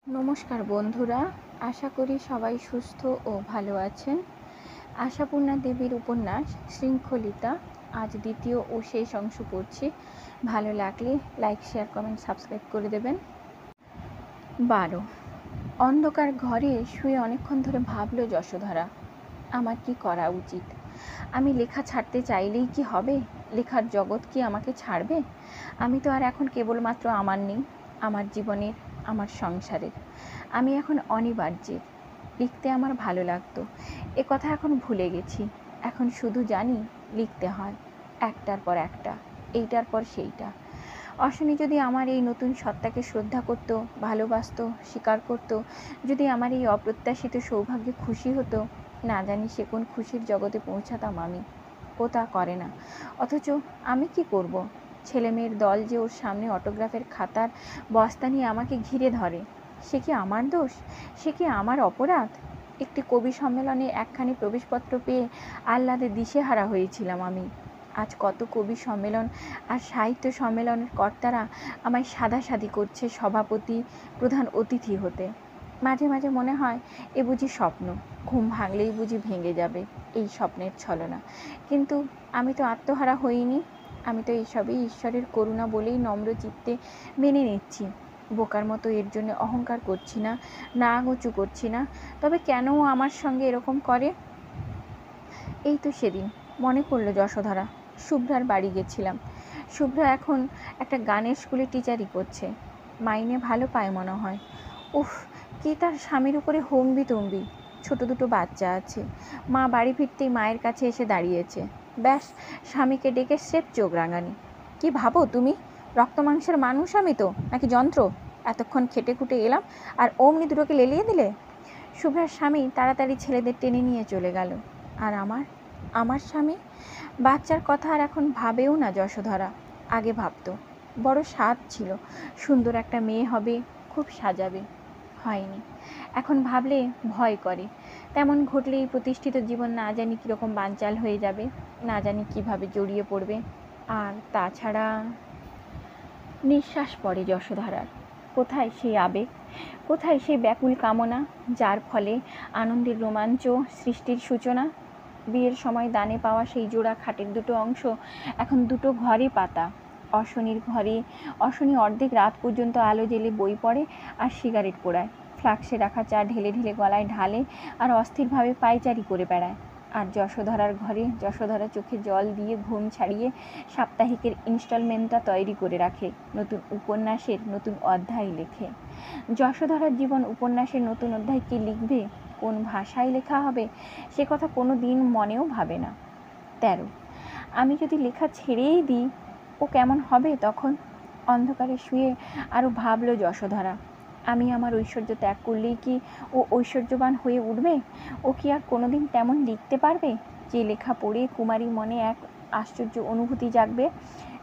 নমস্কার বন্ধুরা, আশা করি সবাই সুস্থ ও ভালো আছেন। আশাপূর্ণা দেবীর উপন্যাস শৃঙ্খলিতা আজ দ্বিতীয় ও শেষ অংশ পড়ছি। ভালো লাগলে লাইক, শেয়ার, কমেন্ট, সাবস্ক্রাইব করে দেবেন। 12। অন্ধকার ঘরে শুয়ে অনেকক্ষণ ধরে ভাবল যশোধরা, আমার কি করা উচিত? আমি লেখা ছাড়তে চাইলেই কি হবে? লেখার জগৎ কি আমাকে ছাড়বে? আমি তো আর এখন কেবলমাত্র আমার নেই, আমার জীবনের, আমার সংসারের। আমি এখন অনিবার্যের। লিখতে আমার ভালো লাগতো, এ কথা এখন ভুলে গেছি। এখন শুধু জানি লিখতে হয়, একটার পর একটা, এইটার পর সেইটা। অশ্বিনী যদি আমার এই নতুন সত্তাকে শ্রদ্ধা করত, ভালোবাসতো, স্বীকার করত, যদি আমার এই অপ্রত্যাশিত সৌভাগ্যে খুশি হতো, না জানি সে কোন খুশির জগতে পৌঁছাতাম আমি। ও তা করে না, অথচ আমি কি করব? ছেলেমেয়ের দল যে ওর সামনে অটোগ্রাফের খাতার বস্তা নিয়ে আমাকে ঘিরে ধরে, সে কি আমার দোষ? সে কি আমার অপরাধ? একটি কবি সম্মেলনে একখানি প্রবেশপত্র পেয়ে আহ্লাদে দিশেহারা হয়েছিলাম আমি। আজ কত কবি সম্মেলন আর সাহিত্য সম্মেলনের কর্তারা আমায় সাধাসাধি করছে সভাপতি, প্রধান অতিথি হতে। মাঝে মাঝে মনে হয় এ বুঝি স্বপ্ন, ঘুম ভাঙলেই বুঝি ভেঙে যাবে এই স্বপ্নের ছলনা। কিন্তু আমি তো আত্মহারা হইনি, আমি তো এসবই ঈশ্বরের করুণা বলেই নম্র চিত্তে মেনে নিচ্ছি। বোকার মতো এর জন্য অহংকার করছি না, নাগোচু করছি না। তবে কেন ও আমার সঙ্গে এরকম করে? এই তো সেদিন মনে পড়ল যশোধরা, শুভ্রার বাড়ি গেছিলাম। শুভ্রা এখন একটা গানের স্কুলে টিচারই করছে, মাইনে ভালো পায় মনে হয়। উফ, কি তার স্বামীর উপরে হম্বি তম্বি। ছোট দুটো বাচ্চা আছে। মা বাড়ি ফিরতেই মায়ের কাছে এসে দাঁড়িয়েছে। ব্যাস, স্বামীকে ডেকে স্রেফ চোখ রাঙানি। কি ভাবো তুমি? রক্ত মাংসের মানুষ আমি তো, নাকি যন্ত্র? এতক্ষণ খেটে খুটে এলাম আর অমনি দুটোকে লেলিয়ে দিলে? শুভ্রার স্বামী তাড়াতাড়ি ছেলেদের টেনে নিয়ে চলে গেল। আর আমার স্বামী বাচ্চার কথা আর এখন ভাবেও না যশোধরা। আগে ভাবতো, বড় স্বাদ ছিল, সুন্দর একটা মেয়ে হবে, খুব সাজাবে। হয়নি। এখন ভাবলে ভয় করে। তেমন ঘটলে এই প্রতিষ্ঠিত জীবন না জানি কীরকম বানচাল হয়ে যাবে, না জানি কিভাবে জড়িয়ে পড়বে। আর তাছাড়া নিঃশ্বাস পড়ে যশোধরার। কোথায় সেই আবেগ, কোথায় সেই ব্যাকুল কামনা, যার ফলে আনন্দের রোমাঞ্চ, সৃষ্টির সূচনা? বিয়ের সময় দানে পাওয়া সেই জোড়া খাটের দুটো অংশ এখন দুটো ঘরে পাতা। অশনির ঘরে অশনি অর্ধেক রাত পর্যন্ত আলো জ্বেলে বই পড়ে আর সিগারেট পোড়ায়, ফ্লাক্সে রাখা চা ঢেলে ঢেলে গলায় ঢালে আর অস্থিরভাবে পায়চারি করে বেড়ায়। আর যশোধরার ঘরে যশোধরা চোখে জল দিয়ে ঘুম ছাড়িয়ে সাপ্তাহিকের ইনস্টলমেন্টটা তৈরি করে রাখে, নতুন উপন্যাসের নতুন অধ্যায় লেখে। যশোধরার জীবন উপন্যাসের নতুন অধ্যায় কে লিখবে, কোন ভাষায় লেখা হবে, সে কথা কোনো দিন মনেও ভাবে না। 13। আমি যদি লেখা ছেড়েই দিই, ও কেমন হবে তখন? অন্ধকারে শুয়ে আরও ভাবল যশোধরা, আমি আমার ঐশ্বর্য ত্যাগ করলেই কি ও ঐশ্বর্যবান হয়ে উঠবে? ও কি আর কোনোদিন তেমন লিখতে পারবে? যে লেখা পড়ে কুমারী মনে এক আশ্চর্য অনুভূতি জাগবে,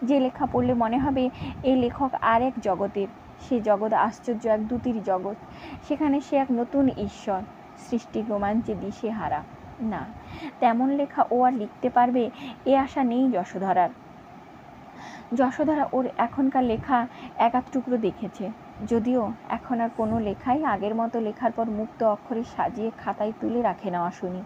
যে লেখা পড়লে মনে হবে এই লেখক আর এক জগতের, সে জগৎ আশ্চর্য এক দ্যুতির জগৎ, সেখানে সে এক নতুন ঈশ্বর, সৃষ্টির রোমাঞ্চে দিশেহারা। না, তেমন লেখা ও আর লিখতে পারবে এ আশা নেই যশোধরার। যশোধরা ওর এখনকার লেখা এক আধ টুকরো দেখেছে, যদিও এখন আর কোনো লেখাই আগের মতো লেখার পর মুক্ত অক্ষরে সাজিয়ে খাতায় তুলে রাখে না অশনি।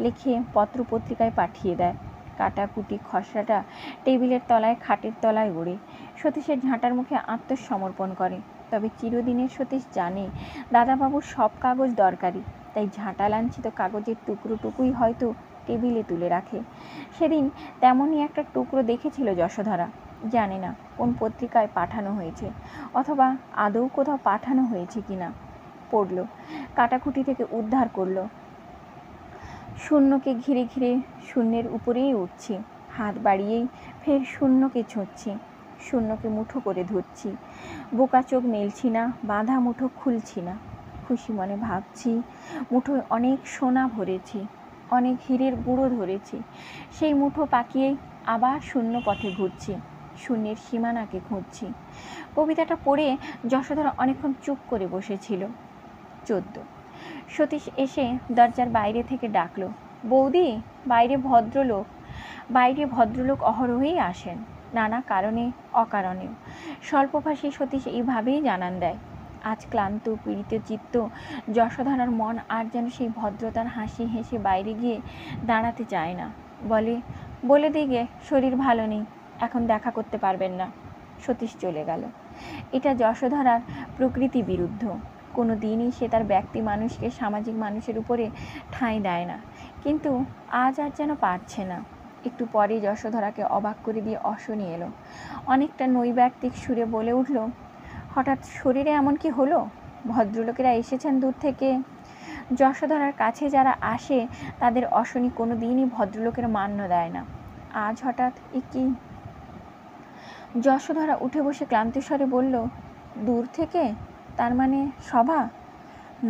লিখে পত্র পত্রিকায় পাঠিয়ে দেয়। কাটাকুটি খসড়াটা টেবিলের তলায়, খাটের তলায় ওড়ে। সতীশের ঝাঁটার মুখে আত্মসমর্পণ করে। তবে চিরদিনের সতীশ জানে দাদাবাবুর সব কাগজ দরকারি, তাই ঝাঁটা লাঞ্ছিত কাগজের টুকরোটুকুই হয়তো টেবিলে তুলে রাখে। সেদিন তেমনই একটা টুকরো দেখেছিল যশোধরা। জানে না কোন পত্রিকায় পাঠানো হয়েছে, অথবা আদৌ কোথাও পাঠানো হয়েছে কিনা। পড়ল, কাটাকুটি থেকে উদ্ধার করলো। শূন্যকে ঘিরে ঘিরে শূন্যের উপরেই উঠছি, হাত বাড়িয়েই ফের শূন্যকে ছুঁচ্ছি, শূন্যকে মুঠো করে ধরছি। বোকা চোখ মেলছি না, বাঁধা মুঠো খুলছি না। খুশি মনে ভাবছি, মুঠোয় অনেক সোনা ভরেছি, অনেক হীরের গুঁড়ো ধরেছি। সেই মুঠো পাকিয়েই আবার শূন্য পথে ঘুরছি, শূন্যের সীমানাকে খুঁজছি। কবিতাটা পড়ে যশোধরা অনেকক্ষণ চুপ করে বসেছিল। 14। সতীশ এসে দরজার বাইরে থেকে ডাকলো, বৌদি, বাইরে ভদ্রলোক। বাইরে ভদ্রলোক অহরহই আসেন, নানা কারণে অকারণেও। স্বল্পভাষী সতীশ এইভাবেই জানান দেয়, আজ ক্লান্ত পীড়িত চিত্ত যশোধরার মন আর যেন সেই ভদ্রতার হাসি হেসে বাইরে গিয়ে দাঁড়াতে চায় না। বলে দিগে শরীর ভালো নেই, এখন দেখা করতে পারবেন না। সতীশ চলে গেল। এটা যশোধরার প্রকৃতি বিরুদ্ধ। কোনো দিনই সে তার ব্যক্তি মানুষকে সামাজিক মানুষের উপরে ঠাঁই দেয় না, কিন্তু আজ আর যেন পারছে না। একটু পরে যশোধরাকে অবাক করে দিয়ে অশনি এলো। অনেকটা নৈব্যক্তিক সুরে বলে উঠল, হঠাৎ শরীরে এমন কি হলো? ভদ্রলোকেরা এসেছেন দূর থেকে। যশোধরার কাছে যারা আসে তাদের অশনি কোনো দিনই ভদ্রলোকের মান্য দেয় না। আজ হঠাৎ এ কি? যশোধরা উঠে বসে ক্লান্ত স্বরে বলল, দূর থেকে? তার মানে সভা?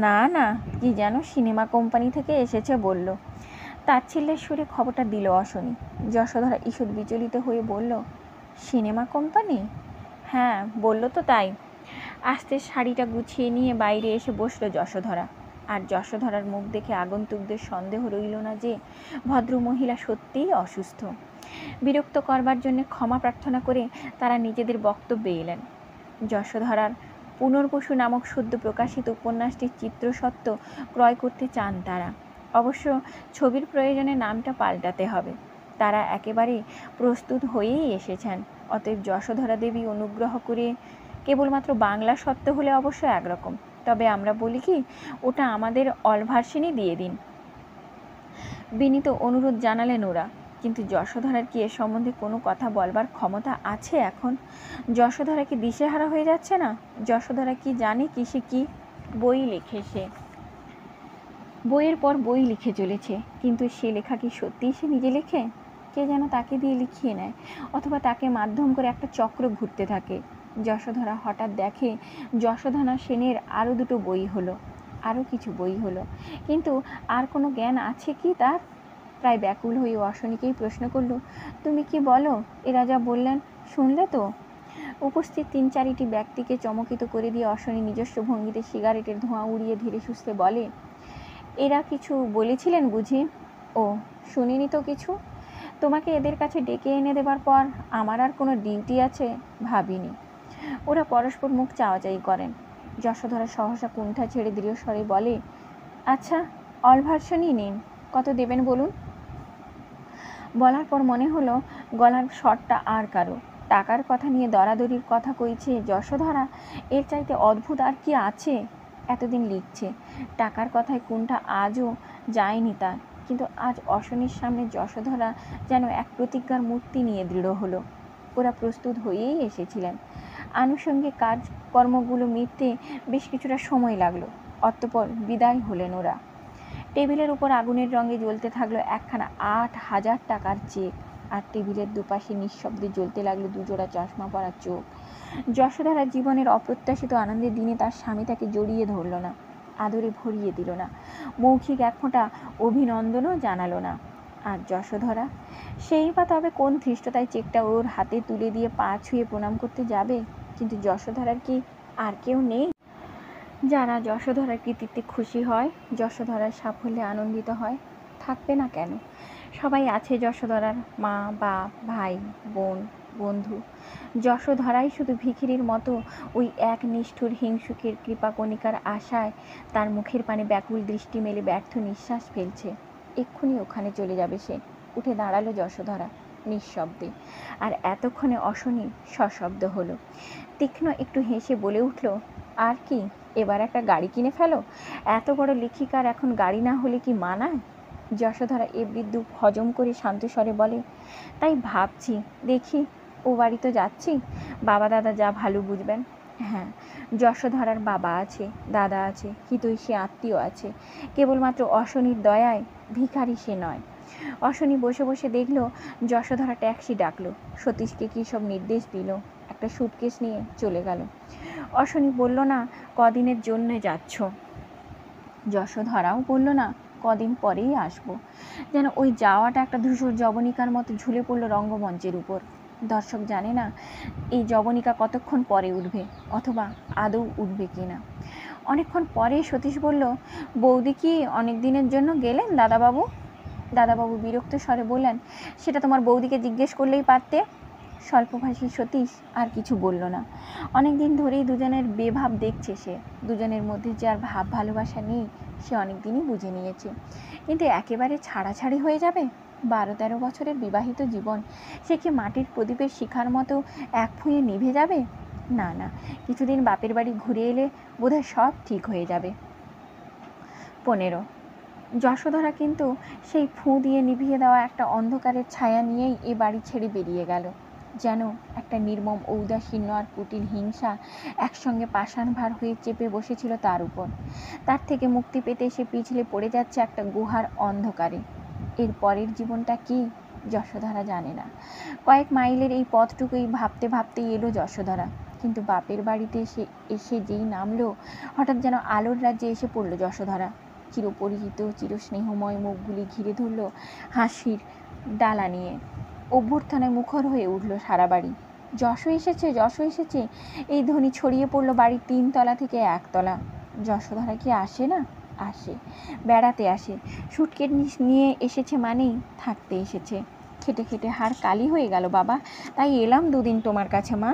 না না, কি যেন সিনেমা কোম্পানি থেকে এসেছে বলল। তাচ্ছিল্যের সুরে খবরটা দিল অশনি। যশোধরা ঈষৎ বিচলিত হয়ে বলল, সিনেমা কোম্পানি? হ্যাঁ, বলল তো তাই। আস্তে শাড়িটা গুছিয়ে নিয়ে বাইরে এসে বসল যশোধরা। আর যশোধরার মুখ দেখে আগন্তুকদের সন্দেহ রইল না যে ভদ্রমহিলা সত্যিই অসুস্থ। বিরক্ত করবার জন্য ক্ষমা প্রার্থনা করে তারা নিজেদের বক্তব্যে এলেন। যশোধরার পুনর্বসু নামক সদ্য প্রকাশিত উপন্যাসটির চিত্রস্বত্ব ক্রয় করতে চান তারা। অবশ্য ছবির প্রয়োজনে নামটা পাল্টাতে হবে। তারা একেবারে প্রস্তুত হয়েই এসেছেন। অতএব যশোধরা দেবী অনুগ্রহ করে, কেবলমাত্র বাংলা সত্য হলে অবশ্য একরকম, তবে আমরা বলি কি, ওটা আমাদের অলভার্সিনই দিয়ে দিন। বিনীত অনুরোধ জানালেন ওরা। কিন্তু যশোধরার কি এ সম্বন্ধে কোনো কথা বলবার ক্ষমতা আছে এখন? যশোধরা কি দিশেহারা হয়ে যাচ্ছে না? যশোধরা কি জানে কিসে কি? বই লেখে সে, বইয়ের পর বই লিখে চলেছে, কিন্তু সে লেখা কি সত্যিই সে নিজে লেখে? কে যেন তাকে দিয়ে লিখিয়ে নেয়, অথবা তাকে মাধ্যম করে একটা চক্র ঘুরতে থাকে। যশোধরা হঠাৎ দেখে যশোধরা সেনের আরও দুটো বই হলো, আরও কিছু বই হলো, কিন্তু আর কোনো জ্ঞান আছে কি তার? প্রায় ব্যাকুল হয়ে অশনিকেই প্রশ্ন করল, তুমি কি বলো? এরা যা বললেন শুনলে তো? উপস্থিত 3-4টি ব্যক্তিকে চমকিত করে দিয়ে অশনি নিজস্ব ভঙ্গিতে সিগারেটের ধোঁয়া উড়িয়ে ধীরে সুস্থে বলে, এরা কিছু বলেছিলেন বুঝি? ও, শুনিনি তো কিছু। তোমাকে এদের কাছে ডেকে এনে দেবার পর আমার আর কোনো ডিউটি আছে ভাবিনি। ওরা পরস্পর মুখ চাওয়াচাই করেন। যশোধরা সহসা কুণ্ঠা ছেড়ে দৃঢ় স্বরে বলে, আচ্ছা, অলভার্সনই নিন। কত দেবেন বলুন? বলার পর মনে হলো গলার স্বরটা আর কারো। টাকার কথা নিয়ে দরাদরির কথা কইছে যশোধরা, এর চাইতে অদ্ভুত আর কি আছে? এতদিন লিখছে, টাকার কথায় কোনটা আজও যায়নি তার, কিন্তু আজ অশনির সামনে যশোধরা যেন এক প্রতিজ্ঞার মূর্তি নিয়ে দৃঢ় হলো। ওরা প্রস্তুত হয়েই এসেছিলেন। আনুষঙ্গিক কাজকর্মগুলো মিটতে বেশ কিছুটা সময় লাগলো। অতঃপর বিদায় হলেন ওরা। টেবিলের উপর আগুনের রঙে জ্বলতে থাকলো একখানা 8,000 টাকার চেক, আর টেবিলের দুপাশে নিঃশব্দে জ্বলতে লাগলো দুজোড়া চশমা পরা চোখ। যশোধরা জীবনের অপ্রত্যাশিত আনন্দের দিনে তার স্বামী তাকে জড়িয়ে ধরল না, আদরে ভরিয়ে দিল না, মৌখিক এক ফোঁটা অভিনন্দনও জানালো না। আর যশোধরা, সেই বা তবে কোন ধৃষ্টতায় চেকটা ওর হাতে তুলে দিয়ে পা ছুঁয়ে প্রণাম করতে যাবে? কিন্তু যশোধরার কি আর কেউ নেই যারা যশোধরার কৃতিত্বে খুশি হয়, যশোধরার সাফল্যে আনন্দিত হয়? থাকবে না কেন? সবাই আছে যশোধরার, মা, বাপ, ভাই, বোন, বন্ধু। যশোধরাই শুধু ভিখিরির মতো ওই এক নিষ্ঠুর হিংসুকের কৃপাকণিকার আশায় তার মুখের পানে ব্যাকুল দৃষ্টি মেলে ব্যর্থ নিঃশ্বাস ফেলছে। এক্ষুনি ওখানে চলে যাবে সে। উঠে দাঁড়ালো যশোধরা নিঃশব্দে। আর এতক্ষণে অশনি সশব্দ হলো। তীক্ষ্ণ একটু হেসে বলে উঠল, আর কি, এবার একটা গাড়ি কিনে ফেলো। এত বড় লেখিকার এখন গাড়ি না হলে কি মানায়? যশোধরা এ বিদ্রূপ হজম করে শান্ত স্বরে বলে, তাই ভাবছি, দেখি। ও বাড়ি তো যাচ্ছি, বাবা দাদা যা ভালো বুঝবেন। হ্যাঁ, যশোধরার বাবা আছে, দাদা আছে, হিতৈষী আত্মীয় আছে, কেবলমাত্র অশনির দয়ায় ভিখারি সে নয়। অশনি বসে বসে দেখলো যশোধরা ট্যাক্সি ডাকলো, সতীশকে কী সব নির্দেশ দিল, একটা সুটকেস নিয়ে চলে গেল। অশনি বলল না কদিনের জন্যে যাচ্ছ। যশোধরাও বলল না কদিন পরেই আসবো। যেন ওই যাওয়াটা একটা ধূসর জবনিকার মতো ঝুলে পড়ল রঙ্গমঞ্চের উপর। দর্শক জানে না এই জবনিকা কতক্ষণ পরে উঠবে, অথবা আদৌ উঠবে কি না। অনেকক্ষণ পরে সতীশ বলল, বৌদি কি অনেক দিনের জন্য গেলেন দাদাবাবু? দাদাবাবু বিরক্ত স্বরে বললেন, সেটা তোমার বৌদিকে জিজ্ঞেস করলেই পারতে। স্বল্পভাষী সতীশ আর কিছু বলল না। অনেক দিন ধরেই দুজনের বেভাব দেখছে সে। দুজনের মধ্যে যে আর ভাব ভালোবাসা নেই সে অনেক দিনই বুঝে নিয়েছে। কিন্তু একেবারে ছাড়াছাড়ি হয়ে যাবে? 12-13 বছরের বিবাহিত জীবন, সে কি মাটির প্রদীপের শিখার মতো এক ফুঁয়ে নিভে যাবে? না না, কিছুদিন বাপের বাড়ি ঘুরে এলে বোধহয় সব ঠিক হয়ে যাবে। 15 যশোধরা কিন্তু সেই ফুঁ দিয়ে নিভিয়ে দেওয়া একটা অন্ধকারের ছায়া নিয়েই এ বাড়ি ছেড়ে বেরিয়ে গেল। যেন একটা নির্মম ঔদাসীন্য আর কুটিল হিংসা একসঙ্গে পাষাণ ভার হয়ে চেপে বসেছিল তার উপর। তার থেকে মুক্তি পেতে সে পিছলে পড়ে যাচ্ছে একটা গুহার অন্ধকারে। এর পরের জীবনটা কি যশোধরা জানে না। কয়েক মাইলের এই পথটুকুই ভাবতে ভাবতেই এলো যশোধরা। কিন্তু বাপের বাড়িতে এসে যেই নামলো, হঠাৎ যেন আলোর রাজ্যে এসে পড়ল যশোধরা। চিরপরিচিত চিরস্নেহময় মুখগুলি ঘিরে ধরল হাসির ডালা নিয়ে। অভ্যর্থনায় মুখর হয়ে উঠল সারা বাড়ি। যশো এসেছে, যশো এসেছে, এই ধ্বনি ছড়িয়ে পড়ল বাড়ির 3 তলা থেকে 1 তলা। যশোধরা কি আসে না? আসে, বেড়াতে আসে। সুটকেস নিয়ে এসেছে মানেই থাকতে এসেছে। খেটে খেটে হাড় কালি হয়ে গেল বাবা, তাই এলাম 2 দিন তোমার কাছে মা,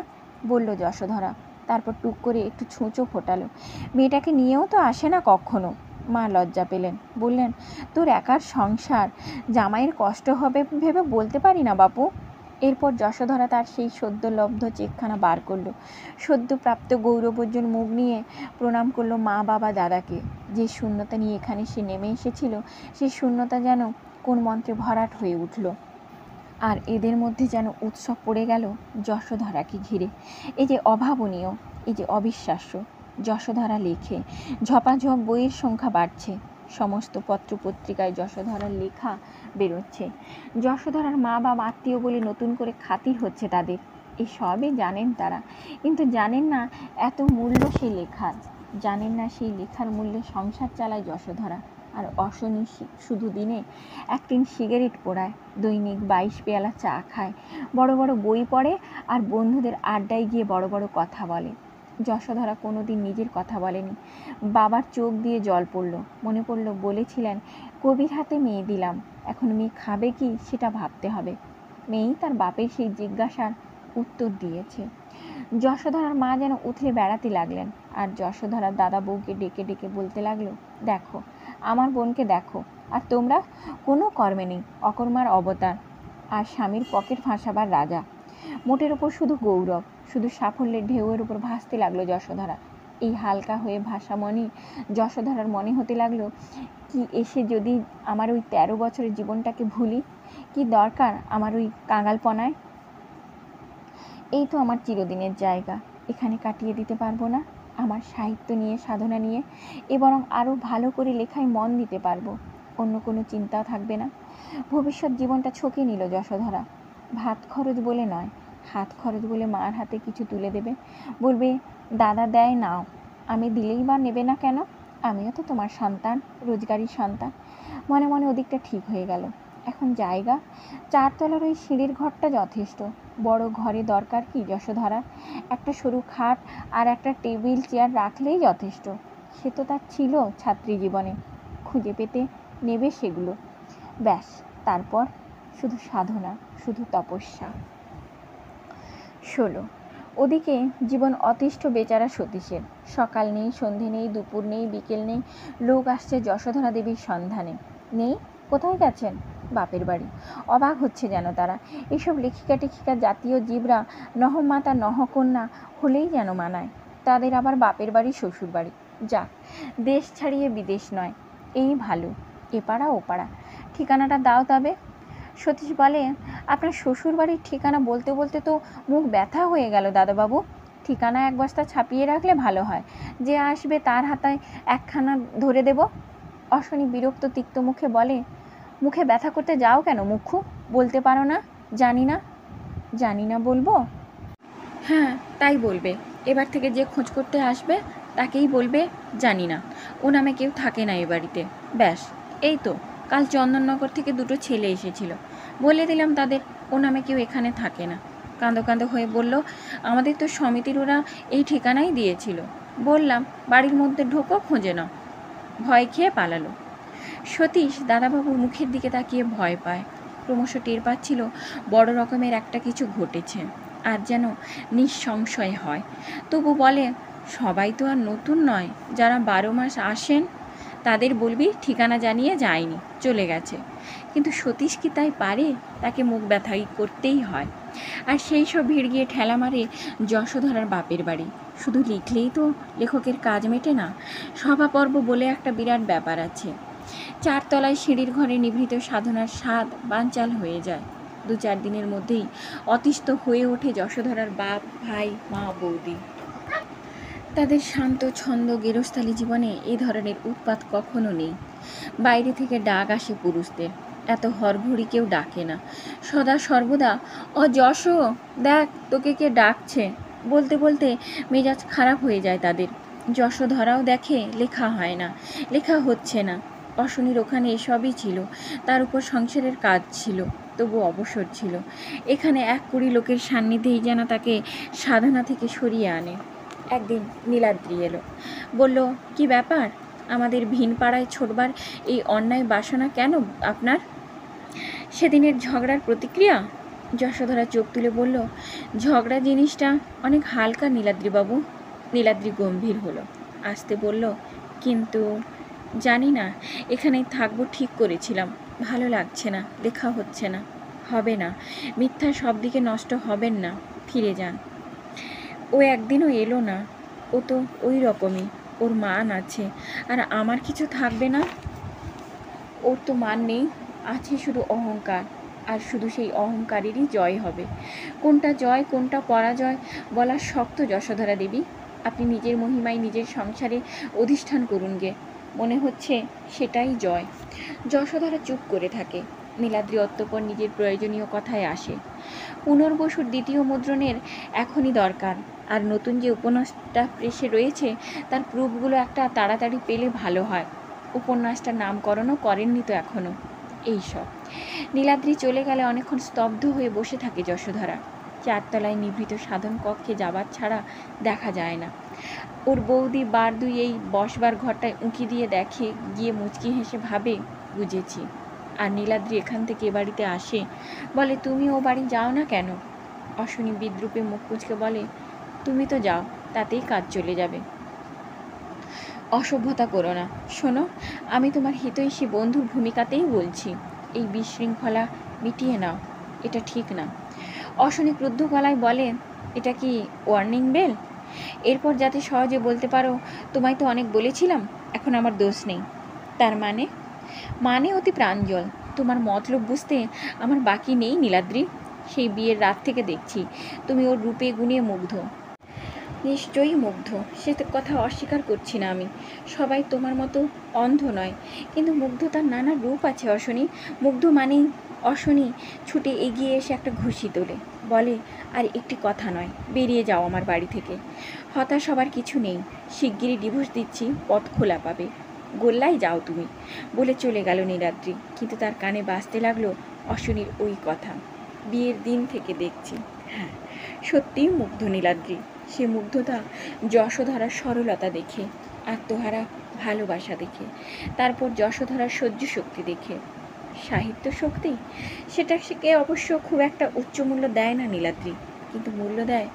বলল যশোধরা। তারপর টুক করে একটু ছুঁচো ফোটালো। মেয়েটাকে নিয়েও তো আসে না কখনো। মা লজ্জা পেলেন, বললেন, তোর একার সংসার, জামাইয়ের কষ্ট হবে ভেবে বলতে পারি না বাপু। এরপর যশোধরা তার সেই সদ্যলব্ধ চেকখানা বার করলো। সদ্যপ্রাপ্ত গৌরবর্জন মুখ নিয়ে প্রণাম করলো মা বাবা দাদাকে। যে শূন্যতা নিয়ে এখানে সে নেমে এসেছিল, সেই শূন্যতা যেন কোন মন্ত্রে ভরাট হয়ে উঠল। আর এদের মধ্যে যেন উৎসব পড়ে গেল যশোধরাকে ঘিরে। এই যে অভাবনীয়, এই যে অবিশ্বাস্য। যশোধরা লেখে, ঝপাঝপ বইয়ের সংখ্যা বাড়ছে। সমস্ত পত্রপত্রিকায় যশোধরার লেখা বেরোচ্ছে। যশোধরার মা বাবা আত্মীয় বলে নতুন করে খাতির হচ্ছে তাদের। এই সবই জানেন তারা, কিন্তু জানেন না এত মূল্য সেই লেখার। জানেন না সেই লেখার মূল্যে সংসার চালায় যশোধরা। আর অশনি শুধু দিনে 1 টিন সিগারেট পোড়ায়, দৈনিক 22 পেয়ালা চা খায়, বড় বড় বই পড়ে, আর বন্ধুদের আড্ডায় গিয়ে বড় বড় কথা বলে। যশোধরা কোনোদিন নিজের কথা বলেনি। বাবার চোখ দিয়ে জল পড়ল। মনে পড়ল বলেছিলেন, কবির হাতে মেয়ে দিলাম, এখন মেয়ে খাবে কি সেটা ভাবতে হবে। মেয়েই তার বাপের সেই জিজ্ঞাসার উত্তর দিয়েছে। যশোধরার মা যেন উঠে বেড়াতে লাগলেন, আর যশোধরার দাদা বউকে ডেকে ডেকে বলতে লাগলো, দেখো আমার বোনকে দেখো, আর তোমরা কোনো কর্মে নেই, অকর্মার অবতার, আর স্বামীর পকেট ফাঁসাবার রাজা। মোটের ওপর শুধু গৌরব, শুধু সাফল্যের ঢেউয়ের উপর ভাসতে লাগলো যশোধরা। এই হালকা হয়ে ভাসামনি যশোধরার মনে হতে লাগলো, কি এসে যদি আমার ওই 13 বছরের জীবনটাকে ভুলি, কি দরকার আমার ওই কাঙালপনায়। এই তো আমার চিরদিনের জায়গা, এখানে কাটিয়ে দিতে পারবো না আমার সাহিত্য নিয়ে, সাধনা নিয়ে, বরং আরও ভালো করে লেখায় মন দিতে পারবো। অন্য কোনো চিন্তা থাকবে না। ভবিষ্যৎ জীবনটা ছকে নিল যশোধরা। ভাত খরচ বলে নয়, হাত খরচ বলে মার হাতে কিছু তুলে দেবে, বলবে, দাদা দেয় নাও, আমি দিলেই বা নেবে না কেন, আমিও তো তোমার সন্তান, রোজগারি সন্তান। মনে মনে ওদিকটা ঠিক হয়ে গেল। এখন জায়গা, 4 তলার ওই সিঁড়ির ঘরটা যথেষ্ট। বড় ঘরে দরকার কি যশোধরা? একটা সরু খাট আর একটা টেবিল চেয়ার রাখলেই যথেষ্ট। সে তো তার ছিল ছাত্রী জীবনে, খুঁজে পেতে নেবে সেগুলো। ব্যাস, তারপর শুধু সাধনা, শুধু তপস্যা। 16 ওদিকে জীবন অতিষ্ঠ বেচারা সতীশের। সকাল নেই, সন্ধে নেই, দুপুর নেই, বিকেল নেই, লোক আসছে যশোধরা দেবীর সন্ধানে। নেই, কোথায় গেছেন? বাপের বাড়ি। অবাক হচ্ছে যেন তারা। এসব লেখিকা টেখিকা জাতীয় জীবরা নহমাতা নহকন্যা হলেই যেন মানায়। তাদের আবার বাপের বাড়ি, শ্বশুর বাড়ি। যাক, দেশ ছাড়িয়ে বিদেশ নয়, এই ভালো। এপাড়া ওপাড়া, ঠিকানাটা দাও তবে। সতীশ বলে, আপনার শ্বশুর বাড়ির ঠিকানা বলতে বলতে তো মুখ ব্যথা হয়ে গেল দাদাবাবু। ঠিকানা 1 বস্তা ছাপিয়ে রাখলে ভালো হয়, যে আসবে তার হাতায় একখানা ধরে দেব। অশনি বিরক্ত তিক্ত মুখে বলে, মুখে ব্যথা করতে যাও কেন মুখ্যু? বলতে পারো না? জানি না। জানি না বলবো? হ্যাঁ, তাই বলবে। এবার থেকে যে খোঁজ করতে আসবে তাকেই বলবে জানি না, ও নামে কেউ থাকে না এ বাড়িতে। ব্যাস, এই তো কাল চন্দননগর থেকে 2টো ছেলে এসেছিল, বলে দিলাম তাদের ও নামে কেউ এখানে থাকে না। কাঁদো কাঁদো হয়ে বলল, আমাদের তো সমিতির ওরা এই ঠিকানাই দিয়েছিল। বললাম বাড়ির মধ্যে ঢোকো, খোঁজে নাও। ভয় খেয়ে পালালো। সতীশ দাদাবাবুর মুখের দিকে তাকিয়ে ভয় পায়। ক্রমশ টের পাচ্ছিল বড় রকমের একটা কিছু ঘটেছে, আর যেন নিঃসংশয় হয়। তবু বলে, সবাই তো আর নতুন নয়, যারা 12 মাস আসেন তাদের বলবি ঠিকানা জানিয়ে যায়নি, চলে গেছে। কিন্তু সতীশ কি তাই পারে? তাকে মুখ ব্যথাই করতেই হয়। আর সেই সব ভিড় গিয়ে ঠেলা মারে যশোধরার বাপের বাড়ি। শুধু লিখলেই তো লেখকের কাজ মেটে না, সভাপর্ব বলে একটা বিরাট ব্যাপার আছে। 4 তলায় সিঁড়ির ঘরে নিভৃত সাধনার স্বাদ বানচাল হয়ে যায়। 2-4 দিনের মধ্যেই অতিষ্ঠ হয়ে ওঠে যশোধরার বাপ, ভাই, মা, বৌদি। তাদের শান্ত ছন্দ গেরস্থালি জীবনে এ ধরনের উৎপাত কখনো নেই। বাইরে থেকে ডাক আসে পুরুষদের, এত হরঘড়ি কেউ ডাকে না। সদা সর্বদা যশ, দেখ তোকে কে ডাকছে, বলতে বলতে মেজাজ খারাপ হয়ে যায় তাদের। যশোধরাও দেখে লেখা হয় না, লেখা হচ্ছে না। অশনির ওখানে এসবই ছিল, তার উপর সংসারের কাজ ছিল, তবু অবসর ছিল। এখানে 1 লোকের সান্নিধ্যেই যেন তাকে সাধনা থেকে সরিয়ে আনে। একদিন নীলাদ্রি এলো, বলল, কি ব্যাপার, আমাদের ভিন পাড়ায় ছোটবার এই অন্যায় বাসনা কেন আপনার? সেদিনের ঝগড়ার প্রতিক্রিয়া? যশোধরা চোখ তুলে বলল, ঝগড়া জিনিসটা অনেক হালকা নীলাদ্রিবাবু। নীলাদ্রি গম্ভীর হলো, আসতে বলল, কিন্তু জানি না, এখানেই থাকবো ঠিক করেছিলাম, ভালো লাগছে না, লেখা হচ্ছে না। হবে না, মিথ্যা সব দিকে নষ্ট হবেন না, ফিরে যান। ও একদিনও এলো না, ও তো ওই রকমই, ওর মান আছে, আর আমার কিছু থাকবে না? ওর তো মান নেই, আছে শুধু অহংকার, আর শুধু সেই অহংকারেরই জয় হবে। কোনটা জয় কোনটা পরাজয় বলা শক্ত যশোধরা দেবী। আপনি নিজের মহিমায় নিজের সংসারে অধিষ্ঠান করুন গে, মনে হচ্ছে সেটাই জয়। যশোধরা চুপ করে থাকে। নীলাদ্রি অতঃপর নিজের প্রয়োজনীয় কথায় আসে। পুনর্বসুর 2য় মুদ্রণের এখনই দরকার, আর নতুন যে উপন্যাসটা প্রেসে রয়েছে তার প্রুফগুলো একটা তাড়াতাড়ি পেলে ভালো হয়। উপন্যাসটার নামকরণও করেননি তো এখনও। এইসব। নীলাদ্রি চলে গেলে অনেকক্ষণ স্তব্ধ হয়ে বসে থাকে যশোধরা। 4 তলায় নিভৃত সাধন কক্ষে যাবার ছাড়া দেখা যায় না। ওর বৌদি বার দুই এই বসবার ঘরটায় উঁকি দিয়ে দেখে, গিয়ে মুচকি হেসে ভাবে, বুঝেছি। আর নীলাদ্রি এখান থেকে এ বাড়িতে আসে, বলে, তুমি ও বাড়ি যাও না কেন? অশনি বিদ্রুপে মুখ কুঁচকে বলে, তুমি তো যাও, তাতেই কাজ চলে যাবে। অসভ্যতা করো না। শোনো, আমি তোমার হিতৈষী বন্ধুর ভূমিকাতেই বলছি, এই বিশৃঙ্খলা মিটিয়ে নাও, এটা ঠিক না। অশনি ক্রুদ্ধ গলায় বলে, এটা কি ওয়ার্নিং বেল? এরপর যাতে সহজে বলতে পারো, তোমায় তো অনেক বলেছিলাম, এখন আমার দোষ নেই। তার মানে অতি প্রাঞ্জল। তোমার মতলব বুঝতে আমার বাকি নেই নীলাদ্রি। সেই বিয়ের রাত থেকে দেখছি তুমি ওর রূপে গুণে মুগ্ধ। নিশ্চয়ই মুগ্ধ, সে কথা অস্বীকার করছি না আমি। সবাই তোমার মতো অন্ধ নয়, কিন্তু মুগ্ধতার নানা রূপ আছে অশনি। মুগ্ধ মানেই অশনি ছুটে এগিয়ে এসে একটা ঘুষি তোলে, বলে, আর একটি কথা নয়, বেরিয়ে যাও আমার বাড়ি থেকে। হতাশ হবার কিছু নেই, শিগগিরই ডিভোর্স দিচ্ছি, পথ খোলা পাবে, গোল্লায় যাও তুমি, বলে চলে গেল নীলাদ্রি। কিন্তু তার কানে বাজতে লাগলো অশনির ওই কথা, বিয়ের দিন থেকে দেখছি। হ্যাঁ, সত্যিই মুগ্ধ নীলাদ্রি। সে মুগ্ধতা যশোধরার সরলতা দেখে, আত্মহারা ভালোবাসা দেখে, তারপর যশোধরার সহ্য শক্তি দেখে। সাহিত্য শক্তি, সেটা সে অবশ্য খুব একটা উচ্চ মূল্য দেয় না নীলাদ্রি, কিন্তু মূল্য দেয়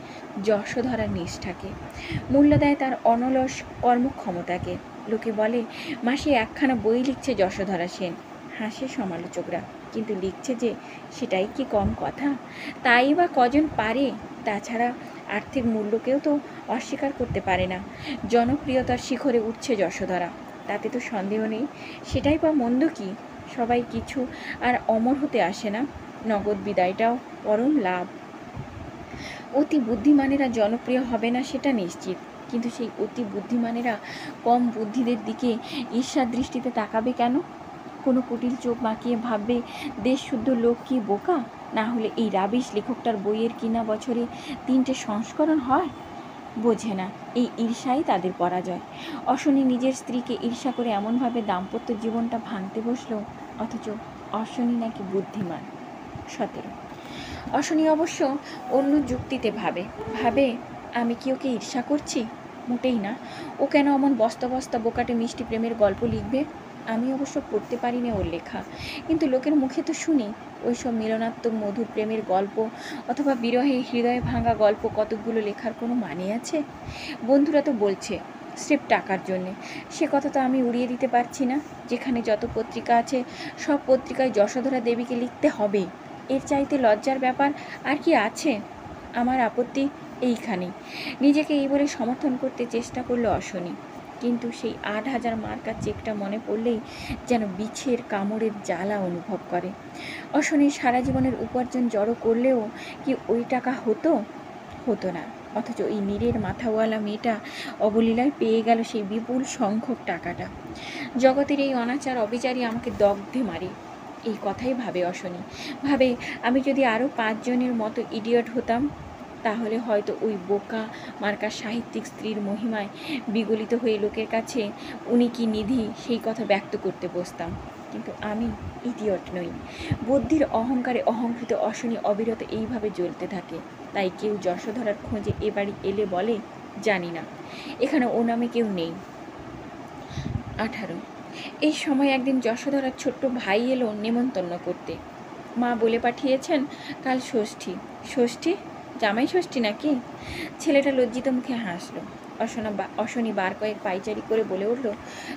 যশোধরার নিষ্ঠাকে, মূল্য দেয় তার অনলস কর্মক্ষমতাকে। লোকে বলে, মাসে 1খানা বই লিখছে যশোধরা সেন। হাসে সমালোচকরা, কিন্তু লিখছে যে, সেটাই কি কম কথা? তাই বা কজন পারে? তাছাড়া আর্থিক মূল্যকেও তো অস্বীকার করতে পারে না। জনপ্রিয়তার শিখরে উঠছে যশোধরা, তাতে তো সন্দেহ নেই। সেটাই বা মন্দ কি? সবাই কিছু আর অমর হতে আসে না, নগদ বিদায়টাও পরম লাভ। অতি বুদ্ধিমানেরা জনপ্রিয় হবে না সেটা নিশ্চিত, কিন্তু সেই অতি বুদ্ধিমানেরা কম বুদ্ধিদের দিকে ঈর্ষার দৃষ্টিতে তাকাবে কেন? কোনো কুটিল চোখ বাঁকিয়ে ভাববে, দেশ শুদ্ধ লোক কি বোকা? না হলে এই রাবিশ লেখকটার বইয়ের কিনা বছরে 3টে সংস্করণ হয়? বোঝে না, এই ঈর্ষাই তাদের পরাজয়। অশনি নিজের স্ত্রীকে ঈর্ষা করে এমনভাবে দাম্পত্য জীবনটা ভাঙতে বসলো, অথচ অশনি নাকি বুদ্ধিমান। 17। অশনি অবশ্য অন্য যুক্তিতে ভাবে, আমি কি ওকে ঈর্ষা করছি? মোটেই না। ও কেন অমন বস্তা বস্তা বোকাটে মিষ্টি প্রেমের গল্প লিখবে? আমি অবশ্য পড়তে পারি না ওর লেখা, কিন্তু লোকের মুখে তো শুনি ওইসব মিলনাত্মক মধুর প্রেমের গল্প অথবা বিরহে হৃদয়ে ভাঙা গল্প কতকগুলো লেখার কোনো মানে আছে? বন্ধুরা তো বলছে স্রেফ টাকার জন্যে। সে কথা তো আমি উড়িয়ে দিতে পারছি না। যেখানে যত পত্রিকা আছে সব পত্রিকায় যশোধরা দেবীকে লিখতে হবে। এর চাইতে লজ্জার ব্যাপার আর কি আছে? আমার আপত্তি এইখানেই। নিজেকে এই বলে সমর্থন করতে চেষ্টা করলো অশনি, কিন্তু সেই 8,000 মার্কার চেকটা মনে পড়লেই যেন বিছের কামড়ের জ্বালা অনুভব করে। অশনি সারা জীবনের উপার্জন জড়ো করলেও কি ওই টাকা হতো না। অথচ ওই নীরের মাথাওয়ালা মেয়েটা অবলীলায় পেয়ে গেল সেই বিপুল সংখ্যক টাকাটা। জগতের এই অনাচার অবিচারই আমাকে দগ্ধে মারে, এই কথাই ভাবে অশনি। ভাবে আমি যদি আরও 5 জনের মতো ইডিয়ট হতাম, তাহলে হয়তো ওই বোকা মার্কা সাহিত্যিক স্ত্রীর মহিমায় বিগলিত হয়ে লোকের কাছে উনি কি নিধি সেই কথা ব্যক্ত করতে বসতাম। কিন্তু আমি ইডিয়ট নই। বুদ্ধির অহংকারে অহংকৃত অশনি অবিরত এইভাবে জ্বলতে থাকে। তাই কেউ যশোধরার খোঁজে এ বাড়ি এলে বলে, জানি না, এখানে ও নামে কেউ নেই। 18 এই সময় একদিন যশোধরার ছোট্ট ভাই এলো নেমন্তন্ন করতে। মা বলে পাঠিয়েছেন কাল ষষ্ঠী। ষষ্ঠী? জামাই ষষ্ঠী নাকি? ছেলেটা লজ্জিত মুখে হাসলো। অশনি বার কয়েক পাইচারি করে বলে উঠল,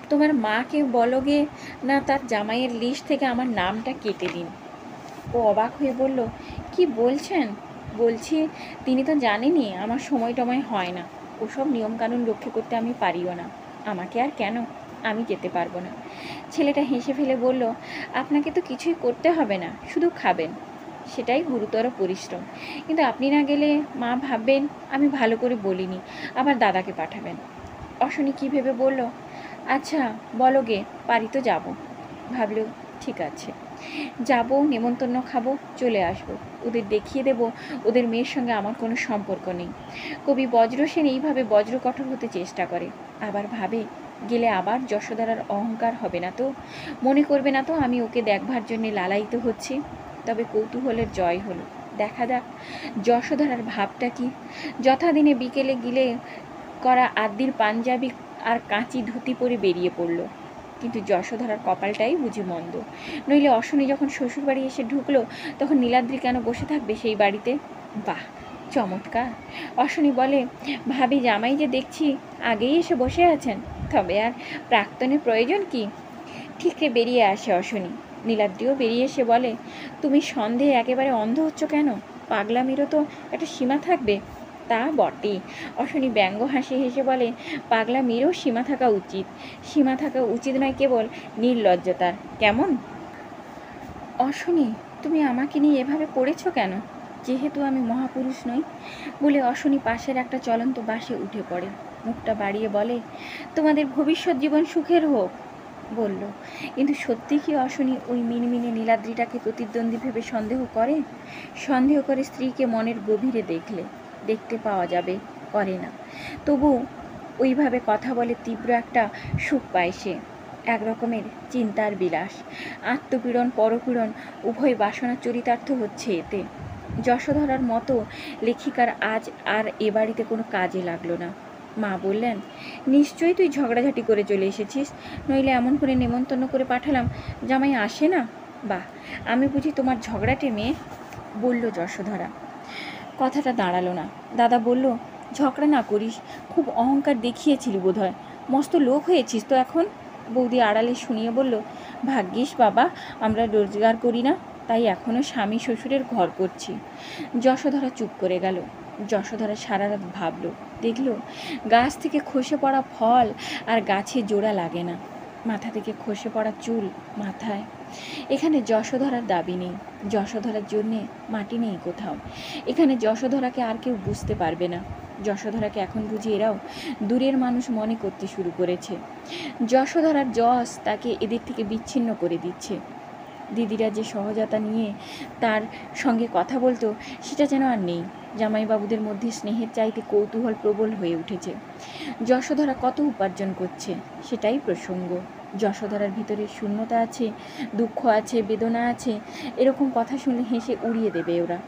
তোমার মাকে বলোগে না তার জামাইয়ের লিস্ট থেকে আমার নামটা কেটে দিন। ও অবাক হয়ে বলল, কি বলছেন? বলছি তিনি তো জানেনই আমার সময় টময় হয় না, ওসব নিয়মকানুন রক্ষা করতে আমি পারিও না। আমাকে আর কেন, আমি যেতে পারবো না। ছেলেটা হেসে ফেলে বলল, আপনাকে তো কিছুই করতে হবে না, শুধু খাবেন, সেটাই গুরুতর পরিশ্রম। কিন্তু আপনি না গেলে মা ভাববেন আমি ভালো করে বলিনি, আবার দাদাকে পাঠাবেন। অশনি কি ভেবে বলল, আচ্ছা বলো গে, পারি তো যাব। ভাবল ঠিক আছে, যাব, নেমন্তন্ন খাবো, চলে আসবো, ওদের দেখিয়ে দেব ওদের মেয়ের সঙ্গে আমার কোনো সম্পর্ক নেই। কবি বজ্রসেন এইভাবে বজ্রকঠোর হতে চেষ্টা করে, আবার ভাবে গেলে আবার যশোধরার অহংকার হবে না তো, মনে করবে না তো আমি ওকে দেখবার জন্যে লালায়িত হচ্ছি। তবে কৌতূহলের জয় হলো, দেখা যাক যশোধরার ভাবটা কি। যথাদিনে বিকেলে গিলে করা আদ্যির পাঞ্জাবি আর কাঁচি ধুতি পরে বেরিয়ে পড়ল। কিন্তু যশোধরার কপালটাই বুঝি মন্দ, নইলে অশনি যখন শ্বশুরবাড়ি এসে ঢুকলো তখন নীলাদ্রি কেন বসে থাকবে সেই বাড়িতে? বাহ, চমৎকার। অশনি বলে, ভাবি জামাই যে দেখছি আগেই এসে বসে আছেন, তবে আর প্রাক্তনের প্রয়োজন কি? ঠিকরে বেরিয়ে আসে অশনি। নীলাদ্রিও বেরিয়ে এসে বলে, তুমি সন্দেহে একেবারে অন্ধ হচ্ছ কেন? পাগলামিরও তো একটা সীমা থাকবে। তা বটেই। অশনি ব্যঙ্গ হাসি হেসে বলে, পাগলামিরও সীমা থাকা উচিত। সীমা থাকা উচিত নয় কেবল নির্লজ্জতার। কেমন? অশনি, তুমি আমাকে নিয়ে এভাবে পড়েছ কেন? যেহেতু আমি মহাপুরুষ নই বলে অশনি পাশের একটা চলন্ত বাসে উঠে পড়ে। মুখটা বাড়িয়ে বলে, তোমাদের ভবিষ্যৎ জীবন সুখের হোক বলল। কিন্তু সত্যি কি অশনি ওই মিনমিনে নীলাদ্রিটাকে প্রতিদ্বন্দ্বী ভেবে সন্দেহ করে? সন্দেহ করে স্ত্রীকে মনের গভীরে দেখতে পাওয়া যাবে, করে না। তবু ওইভাবে কথা বলে তীব্র একটা সুখ পায় সে, এক রকমের চিন্তার বিলাস। আত্মপীড়ন পরপীড়ন উভয় বাসনা চরিতার্থ হচ্ছে এতে। যশোধরার মতো লেখিকার আজ আর এ বাড়িতে কোনো কাজে লাগলো না। মা বললেন, নিশ্চয়ই তুই ঝগড়াঝাটি করে চলে এসেছিস, নইলে এমন করে নেমন্তন্ন করে পাঠালাম জামাই আসে না। বাহ, আমি বুঝি তোমার ঝগড়াটে মেয়ে, বলল যশোধরা। কথাটা দাঁড়ালো না। দাদা বলল, ঝগড়া না করিস, খুব অহংকার দেখিয়েছিলি বোধহয়, মস্ত লোক হয়েছিস তো এখন। বৌদি আড়ালে শুনিয়ে বলল, ভাগ্যিস বাবা আমরা রোজগার করি না, তাই এখনও স্বামী শ্বশুরের ঘর করছি। যশোধরা চুপ করে গেল। যশোধরা সারা রাত ভাবল, দেখল গাছ থেকে খসে পড়া ফল আর গাছে জোড়া লাগে না, মাথা থেকে খসে পড়া চুল মাথায়। এখানে যশোধরার দাবি নেই, যশোধরার জন্যে মাটি নেই কোথাও। এখানে যশোধরাকে আর কেউ বুঝতে পারবে না। যশোধরাকে এখন বুঝি এরাও দূরের মানুষ মনে করতে শুরু করেছে। যশোধরার যশ তাকে এদের থেকে বিচ্ছিন্ন করে দিচ্ছে। দিদিরা যে সহজতা নিয়ে তার সঙ্গে কথা বলতো সেটা যেন আর নেই। জামাইবাবুদের মধ্যে স্নেহের চাইতে কৌতূহল প্রবল হয়ে উঠেছে। যশোধরা কত উপার্জন করছে সেটাই প্রসঙ্গ। যশোধরার ভিতরে শূন্যতা আছে, দুঃখ আছে, বেদনা আছে, এরকম কথা শুনলে হেসে উড়িয়ে দেবে ওরা।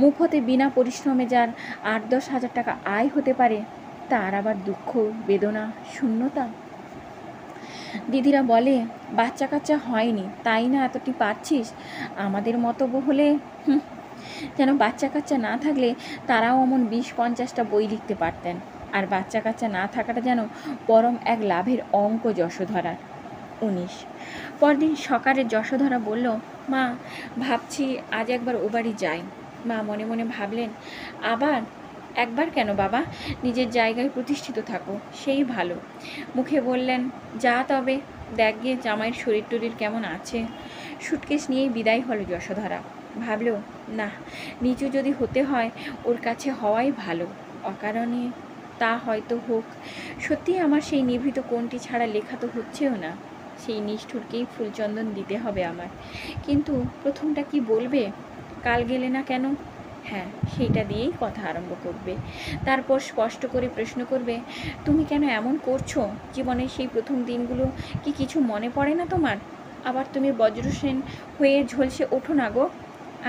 মুখ হতে বিনা পরিশ্রমে যার 8-10 হাজার টাকা আয় হতে পারে, তার আবার দুঃখ, বেদনা, শূন্যতা। দিদিরা বলে বাচ্চা কাচ্চা হয়নি তাই না এতটি পারছিস, আমাদের মতো হলে যেন বাচ্চা কাচ্চা না থাকলে তারাও অমন 20-50টা বই লিখতে পারতেন, আর বাচ্চা কাচ্চা না থাকাটা যেন পরম এক লাভের অঙ্ক যশোধরার। 19 পরদিন সকালে যশোধরা বলল, মা ভাবছি আজ একবার ও বাড়ি যাই। মা মনে মনে ভাবলেন, আবার একবার কেন বাবা, নিজের জায়গায় প্রতিষ্ঠিত থাকো, সেই ভালো। মুখে বললেন, যা তবে, দেখ গিয়ে জামাইয়ের শরীর টরীর কেমন আছে। সুটকেস নিয়েই বিদায় হলো যশোধরা। ভাবল, না, নিচু যদি হতে হয় ওর কাছে হওয়াই ভালো, অকারণে তা হয়তো হোক। সত্যিই আমার সেই নিভৃত কোণটি ছাড়া লেখা তো হচ্ছেও না। সেই নিষ্ঠুরকেই ফুলচন্দন দিতে হবে আমার। কিন্তু প্রথমটা কি বলবে, কাল গেলে না কেন? হ্যাঁ, সেইটা দিয়েই কথা আরম্ভ করবে। তারপর স্পষ্ট করে প্রশ্ন করবে, তুমি কেন এমন করছো? জীবনের সেই প্রথম দিনগুলো কি কিছু মনে পড়ে না তোমার? আবার তুমি বজ্রসেন হয়ে ঝলসে ওঠো না গো।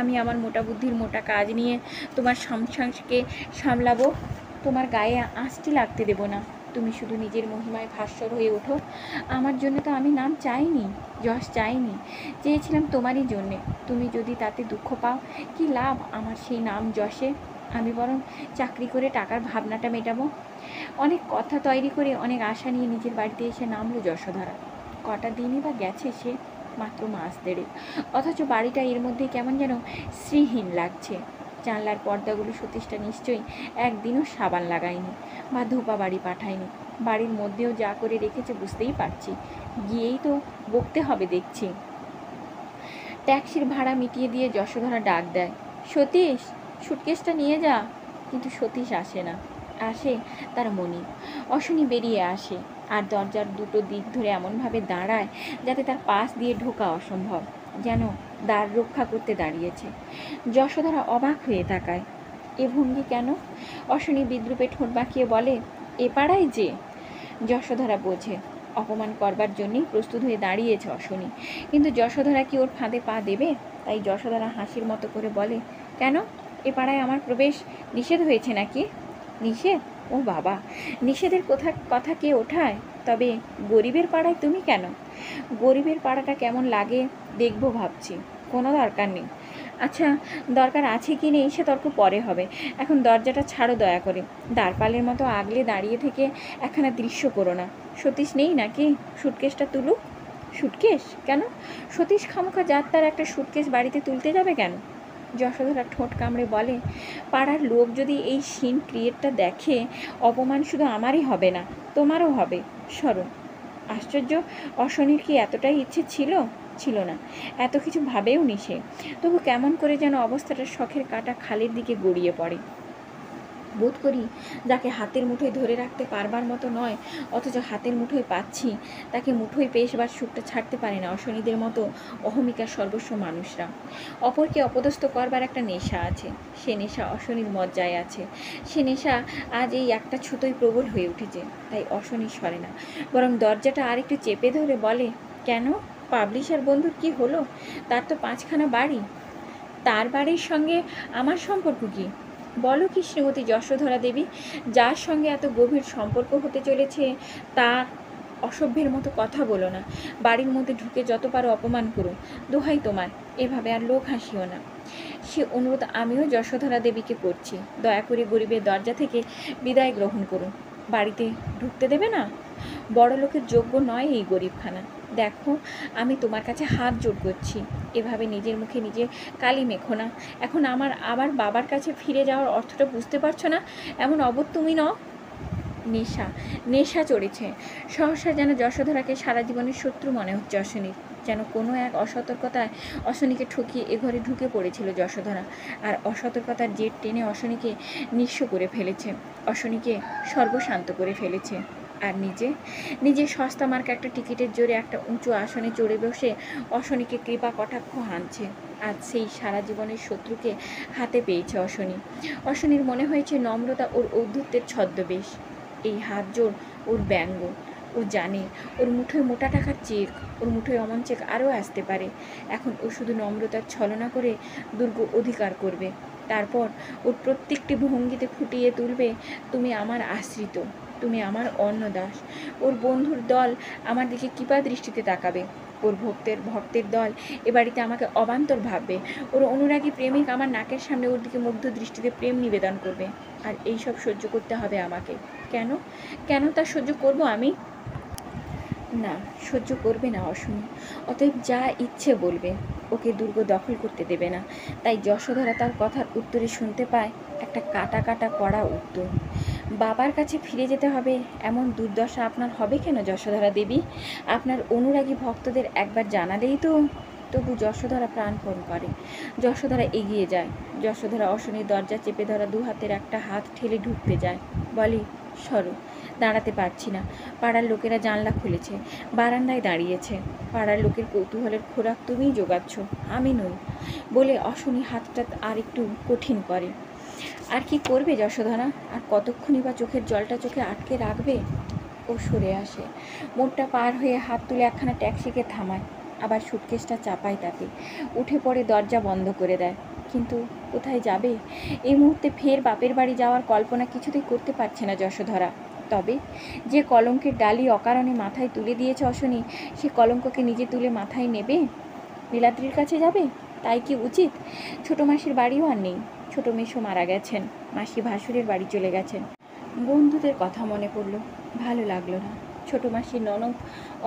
আমি আমার মোটা বুদ্ধির মোটা কাজ নিয়ে তোমার সংসারকে সামলাবো, তোমার গায়ে আঁচটি লাগতে দেব না। তুমি শুধু নিজের মহিমায় ভাস্বর হয়ে ওঠো। আমার জন্য তো আমি নাম চাইনি, যশ চাইনি, চেয়েছিলাম তোমারই জন্যে। তুমি যদি তাতে দুঃখ পাও, কি লাভ আমার সেই নাম যশে? আমি বরং চাকরি করে টাকার ভাবনাটা মেটাবো। অনেক কথা তৈরি করে অনেক আশা নিয়ে নিজের বাড়িতে এসে নামলো যশোধরা। কটা দিনই বা গেছে সে, মাত্র মাস দেড়েক, অথচ বাড়িটা এর মধ্যে কেমন যেন শ্রীহীন লাগছে। জানলার পর্দাগুলো সতীশটা নিশ্চয়ই একদিনও সাবান লাগায়নি বা ধোপা বাড়ি পাঠায়নি। বাড়ির মধ্যেও যা করে রেখেছে বুঝতেই পারছি, গিয়েই তো বকতে হবে দেখছি। ট্যাক্সির ভাড়া মিটিয়ে দিয়ে যশোধরা ডাক দেয়, সতীশ, সুটকেসটা নিয়ে যা। কিন্তু সতীশ আসে না, আসে তার মনি। অশনি বেরিয়ে আসে আর দরজার দুটো দিক ধরে এমনভাবে দাঁড়ায় যাতে তার পাশ দিয়ে ঢোকা অসম্ভব, যেন দ্বার রক্ষা করতে দাঁড়িয়েছে। যশোধরা অবাক হয়ে তাকায়, এ ভঙ্গি কেন? অশনি বিদ্রুপে ঠোঁট বাঁকিয়ে বলে, এ পাড়ায় যে। যশোধরা বোঝে অপমান করবার জন্যই প্রস্তুত হয়ে দাঁড়িয়েছে অশনি, কিন্তু যশোধরা কি ওর ফাঁদে পা দেবে? তাই যশোধরা হাসির মতো করে বলে, কেন, এ পাড়ায় আমার প্রবেশ নিষেধ হয়েছে নাকি? নিষেধ? ও বাবা, নিষেধের কথা কে ওঠায়? তবে গরিবের পাড়ায় তুমি কেন? গরিবের পাড়াটা কেমন লাগে দেখবো ভাবছি। কোনো দরকার নেই। আচ্ছা, দরকার আছে কি নেই সে তর্ক পরে হবে, এখন দরজাটা ছাড়ো দয়া করে। দ্বারপালের মতো আগলে দাঁড়িয়ে থেকে একখানা দৃশ্য করো না। সতীশ নেই নাকি? সুটকেসটা তুলুক। সুটকেস কেন? সতীশ খামোখা যাত্রার একটা সুটকেস বাড়িতে তুলতে যাবে কেন? যশোধরা ঠোঁট কামড়ে বলে, পাড়ার লোক যদি এই সিন ক্রিয়েটটা দেখে, অপমান শুধু আমারই হবে না, তোমারও হবে। সরো। আশ্চর্য, অশনির কি এতটাই ইচ্ছে ছিল? ছিল না, এত কিছু ভাবেও নি সে। তবু কেমন করে যেন অবস্থাটা শখের কাটা খালের দিকে গড়িয়ে পড়ে। বোধ করি যাকে হাতের মুঠোয় ধরে রাখতে পারবার মতো নয়, অথচ হাতের মুঠোয় পাচ্ছি, তাকে মুঠোয় পেশবার সুখটা ছাড়তে পারে না অশনিদের মতো অহমিকার সর্বস্ব মানুষরা। অপরকে অপদস্থ করবার একটা নেশা আছে, সে নেশা অশনির মজ্জায় আছে। সে নেশা আজ এই একটা ছুতোয় প্রবল হয়ে উঠেছে, তাই অশনি সরে না, বরং দরজাটা আরেকটু চেপে ধরে বলে, কেন, পাবলিশার বন্ধুর কি হলো? তার তো 5খানা বাড়ি, তার বাড়ির সঙ্গে আমার সম্পর্ক কি? বলো কি শ্রীমতী যশোধরা দেবী, যার সঙ্গে এত গভীর সম্পর্ক হতে চলেছে তার অসভ্যের মতো কথা বলো না। বাড়ির মধ্যে ঢুকে যত পারো অপমান করো, দোহাই তোমার, এভাবে আর লোক হাসিও না। সে অনুরোধ আমিও যশোধরা দেবীকে করছি, দয়া করে গরিবের দরজা থেকে বিদায় গ্রহণ করুন। বাড়িতে ঢুকতে দেবে না? বড় লোকের যোগ্য নয় এই গরিবখানা। দেখো, আমি তোমার কাছে হাত জোড় করছি, এভাবে নিজের মুখে নিজে কালি মেখো না। এখন আমার আবার বাবার কাছে ফিরে যাওয়ার অর্থটা বুঝতে পারছো না? এমন অবোধ তুমি নও। নেশা, নেশা চড়েছে। সহসা যেন যশোধরাকে সারা জীবনের শত্রু মনে হচ্ছে অশনির। যেন কোনো এক অসতর্কতায় অশনিকে ঠকিয়ে এ ঘরে ঢুকে পড়েছিল যশোধরা, আর অসতর্কতার জেট টেনে অশনিকে নিঃস্ব করে ফেলেছে, অশনিকে সর্বশান্ত করে ফেলেছে। আর নিজে সস্তা মার্কা একটা টিকিটের জোরে একটা উঁচু আসনে চড়ে বসে অশনিকে কৃপা কটাক্ষ হানছে। আজ সেই সারা জীবনের শত্রুকে হাতে পেয়েছে অশনি। অশনির মনে হয়েছে নম্রতা ওর ঔদ্ধত্যের ছদ্মবেশ, এই হাত জোড় ওর ব্যঙ্গ। ও জানে ওর মুঠোয় মোটা টাকার চেক, ওর মুঠোয় অমন চেক আরও আসতে পারে। এখন ও শুধু নম্রতার ছলনা করে দুর্গ অধিকার করবে। তারপর ওর প্রত্যেকটি ভঙ্গিতে ফুটিয়ে তুলবে, তুমি আমার আশ্রিত, তুমি আমার অন্নদাস। ওর বন্ধুর দল আমার দিকে কৃপা দৃষ্টিতে তাকাবে, ওর ভক্তের দল এ বাড়িতে আমাকে অবান্তর ভাববে, ওর অনুরাগী প্রেমিক আমার নাকের সামনে ওর দিকে মুগ্ধ দৃষ্টিতে প্রেম নিবেদন করবে, আর এই সব সহ্য করতে হবে আমাকে। কেন কেন তা সহ্য করব আমি? না, সহ্য করবে না অশ্বিনী। অতএব যা ইচ্ছে বলবে, ওকে দুর্গ দখল করতে দেবে না। তাই যশোধরা তার কথার উত্তরে শুনতে পায় একটা কাটা কাটা কড়া উত্তর। বাবার কাছে ফিরে যেতে হবে এমন দুর্দশা আপনার হবে কেন যশোধরা দেবী? আপনার অনুরাগী ভক্তদের একবার জানালেই তো। তবু যশোধরা প্রাণপণ করে। যশোধরা এগিয়ে যায়। যশোধরা অশনির দরজা চেপে ধরা দু হাতের একটা হাত ঠেলে ঢুকতে যায়। বলে, সরো। দাঁড়াতে পারছি না। পাড়ার লোকেরা জানলা খুলেছে, বারান্দায় দাঁড়িয়েছে। পাড়ার লোকের কৌতূহলের খোরাক তুমিই জোগাচ্ছ, আমি নই। বলে অশনি হাতটা আর একটু কঠিন করে। আর কি করবে যশোধরা? আর কতক্ষণই বা চোখের জলটা চোখে আটকে রাখবে? ও সরে আসে। মোড়টা পার হয়ে হাত তুলে একখানা ট্যাক্সিকে থামায়, আবার সুটকেসটা চাপায় তাতে, উঠে পড়ে দরজা বন্ধ করে দেয়। কিন্তু কোথায় যাবে? এই মুহূর্তে ফের বাপের বাড়ি যাওয়ার কল্পনা কিছুতেই করতে পারছে না যশোধরা। তবে যে কলঙ্কের ডালি অকারণে মাথায় তুলে দিয়েছে অশনি, সে কলঙ্ককে নিজে তুলে মাথায় নেবে? নীলাদ্রির কাছে যাবে? তাই কি উচিত? ছোটো মাসির বাড়িও আর নেই। ছোটো মেসো মারা গেছেন, মাসি ভাসুরের বাড়ি চলে গেছেন। বন্ধুদের কথা মনে পড়ল, ভালো লাগলো না। ছোটো মাসির ননদ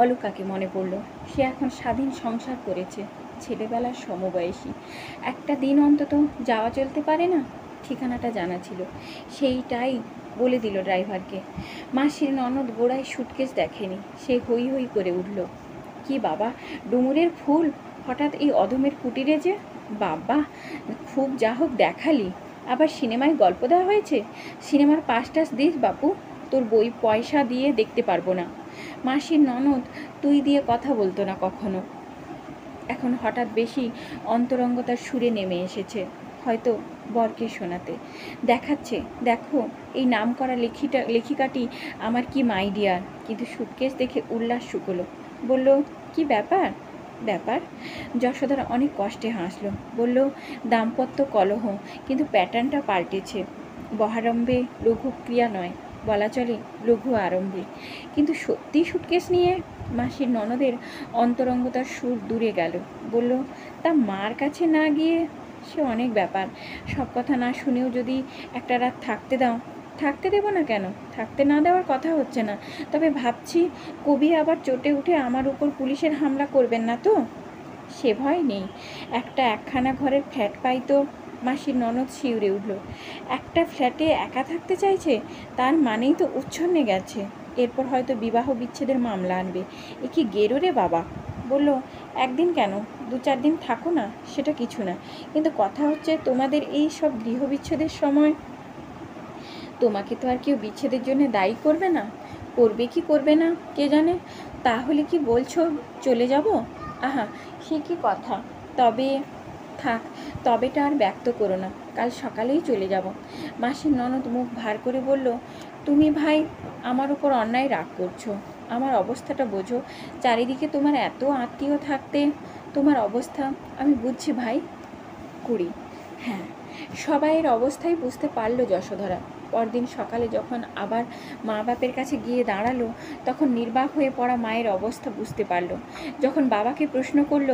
অলকাকে মনে পড়ল। সে এখন স্বাধীন সংসার করেছে, ছেলেবেলার সমবয়সী। একটা দিন অন্তত যাওয়া চলতে পারে না? ঠিকানাটা জানা ছিল, সেইটাই বলে দিল ড্রাইভারকে। মাসির ননদ গোড়ায় সুটকেস দেখেনি, সে হই হই করে উঠল। কি বাবা, ডুমুরের ফুল, হঠাৎ এই অধমের কুটিরে যে? বাবা, খুব যা হোক দেখালি। আবার সিনেমায় গল্প দেওয়া হয়েছে? সিনেমার পাস টাস দিস বাপু, তোর বই পয়সা দিয়ে দেখতে পারবো না। মাসির ননদ তুই দিয়ে কথা বলতো না কখনো, এখন হঠাৎ বেশি অন্তরঙ্গতার সুরে নেমে এসেছে, হয়তো বরকে শোনাতে। দেখাচ্ছে, দেখো এই নাম করা লেখিকাটি আমার কি মাই ডিয়ার। কিন্তু সুটকেস দেখে উল্লাস শুকলো। বলল, কি ব্যাপার? ব্যাপার? যশোধরা অনেক কষ্টে হাসলো। বলল, দাম্পত্য কলহ, কিন্তু প্যাটার্নটা পাল্টেছে। বহারম্ভে লঘু ক্রিয়া নয়, বলা চলে লঘু আরম্ভে। কিন্তু সত্যি সুটকেস নিয়ে? মাসির ননদের অন্তরঙ্গতার সুর দূরে গেল। বলল, তা মার কাছে না গিয়ে? সে অনেক ব্যাপার। সব কথা না শুনেও যদি একটা রাত থাকতে দাও। থাকতে দেবো না কেন? থাকতে না দেওয়ার কথা হচ্ছে না। তবে ভাবছি, কবি আবার চটে উঠে আমার উপর পুলিশের হামলা করবেন না তো? সে ভয় নেই। একখানা ঘরের ফ্ল্যাট পাই তো। মাসির ননদ শিউরে উঠল। একটা ফ্ল্যাটে একা থাকতে চাইছে, তার মানেই তো উচ্ছন্নে গেছে। এরপর হয়তো বিবাহ বিচ্ছেদের মামলা আনবে। এ কি গেরো রে বাবা! বলল, একদিন কেন, 2-4 দিন থাকো না, সেটা কিছু না। কিন্তু কথা হচ্ছে, তোমাদের এই সব গৃহবিচ্ছেদের সময় তোমাকে তো আর কেউ বিচ্ছেদের জন্য দায়ী করবে না। করবে কি করবে না কে জানে। তাহলে কি বলছো চলে যাব? আহা, সে কি কথা! তবে থাক, তবেটা আর ব্যক্ত করো না, কাল সকালেই চলে যাব। মাসির ননদ মুখ ভার করে বলল, তুমি ভাই আমার উপর অন্যায় রাগ করছো। আমার অবস্থাটা বোঝো। চারিদিকে তোমার এত আত্মীয় থাকতে তোমার অবস্থা আমি বুঝছি ভাই। কুড়ি, হ্যাঁ, সবাইয়ের অবস্থাই বুঝতে পারল যশোধরা। পরদিন সকালে যখন আবার মা বাপের কাছে গিয়ে দাঁড়ালো, তখন নির্বাক হয়ে পড়া মায়ের অবস্থা বুঝতে পারল। যখন বাবাকে প্রশ্ন করল,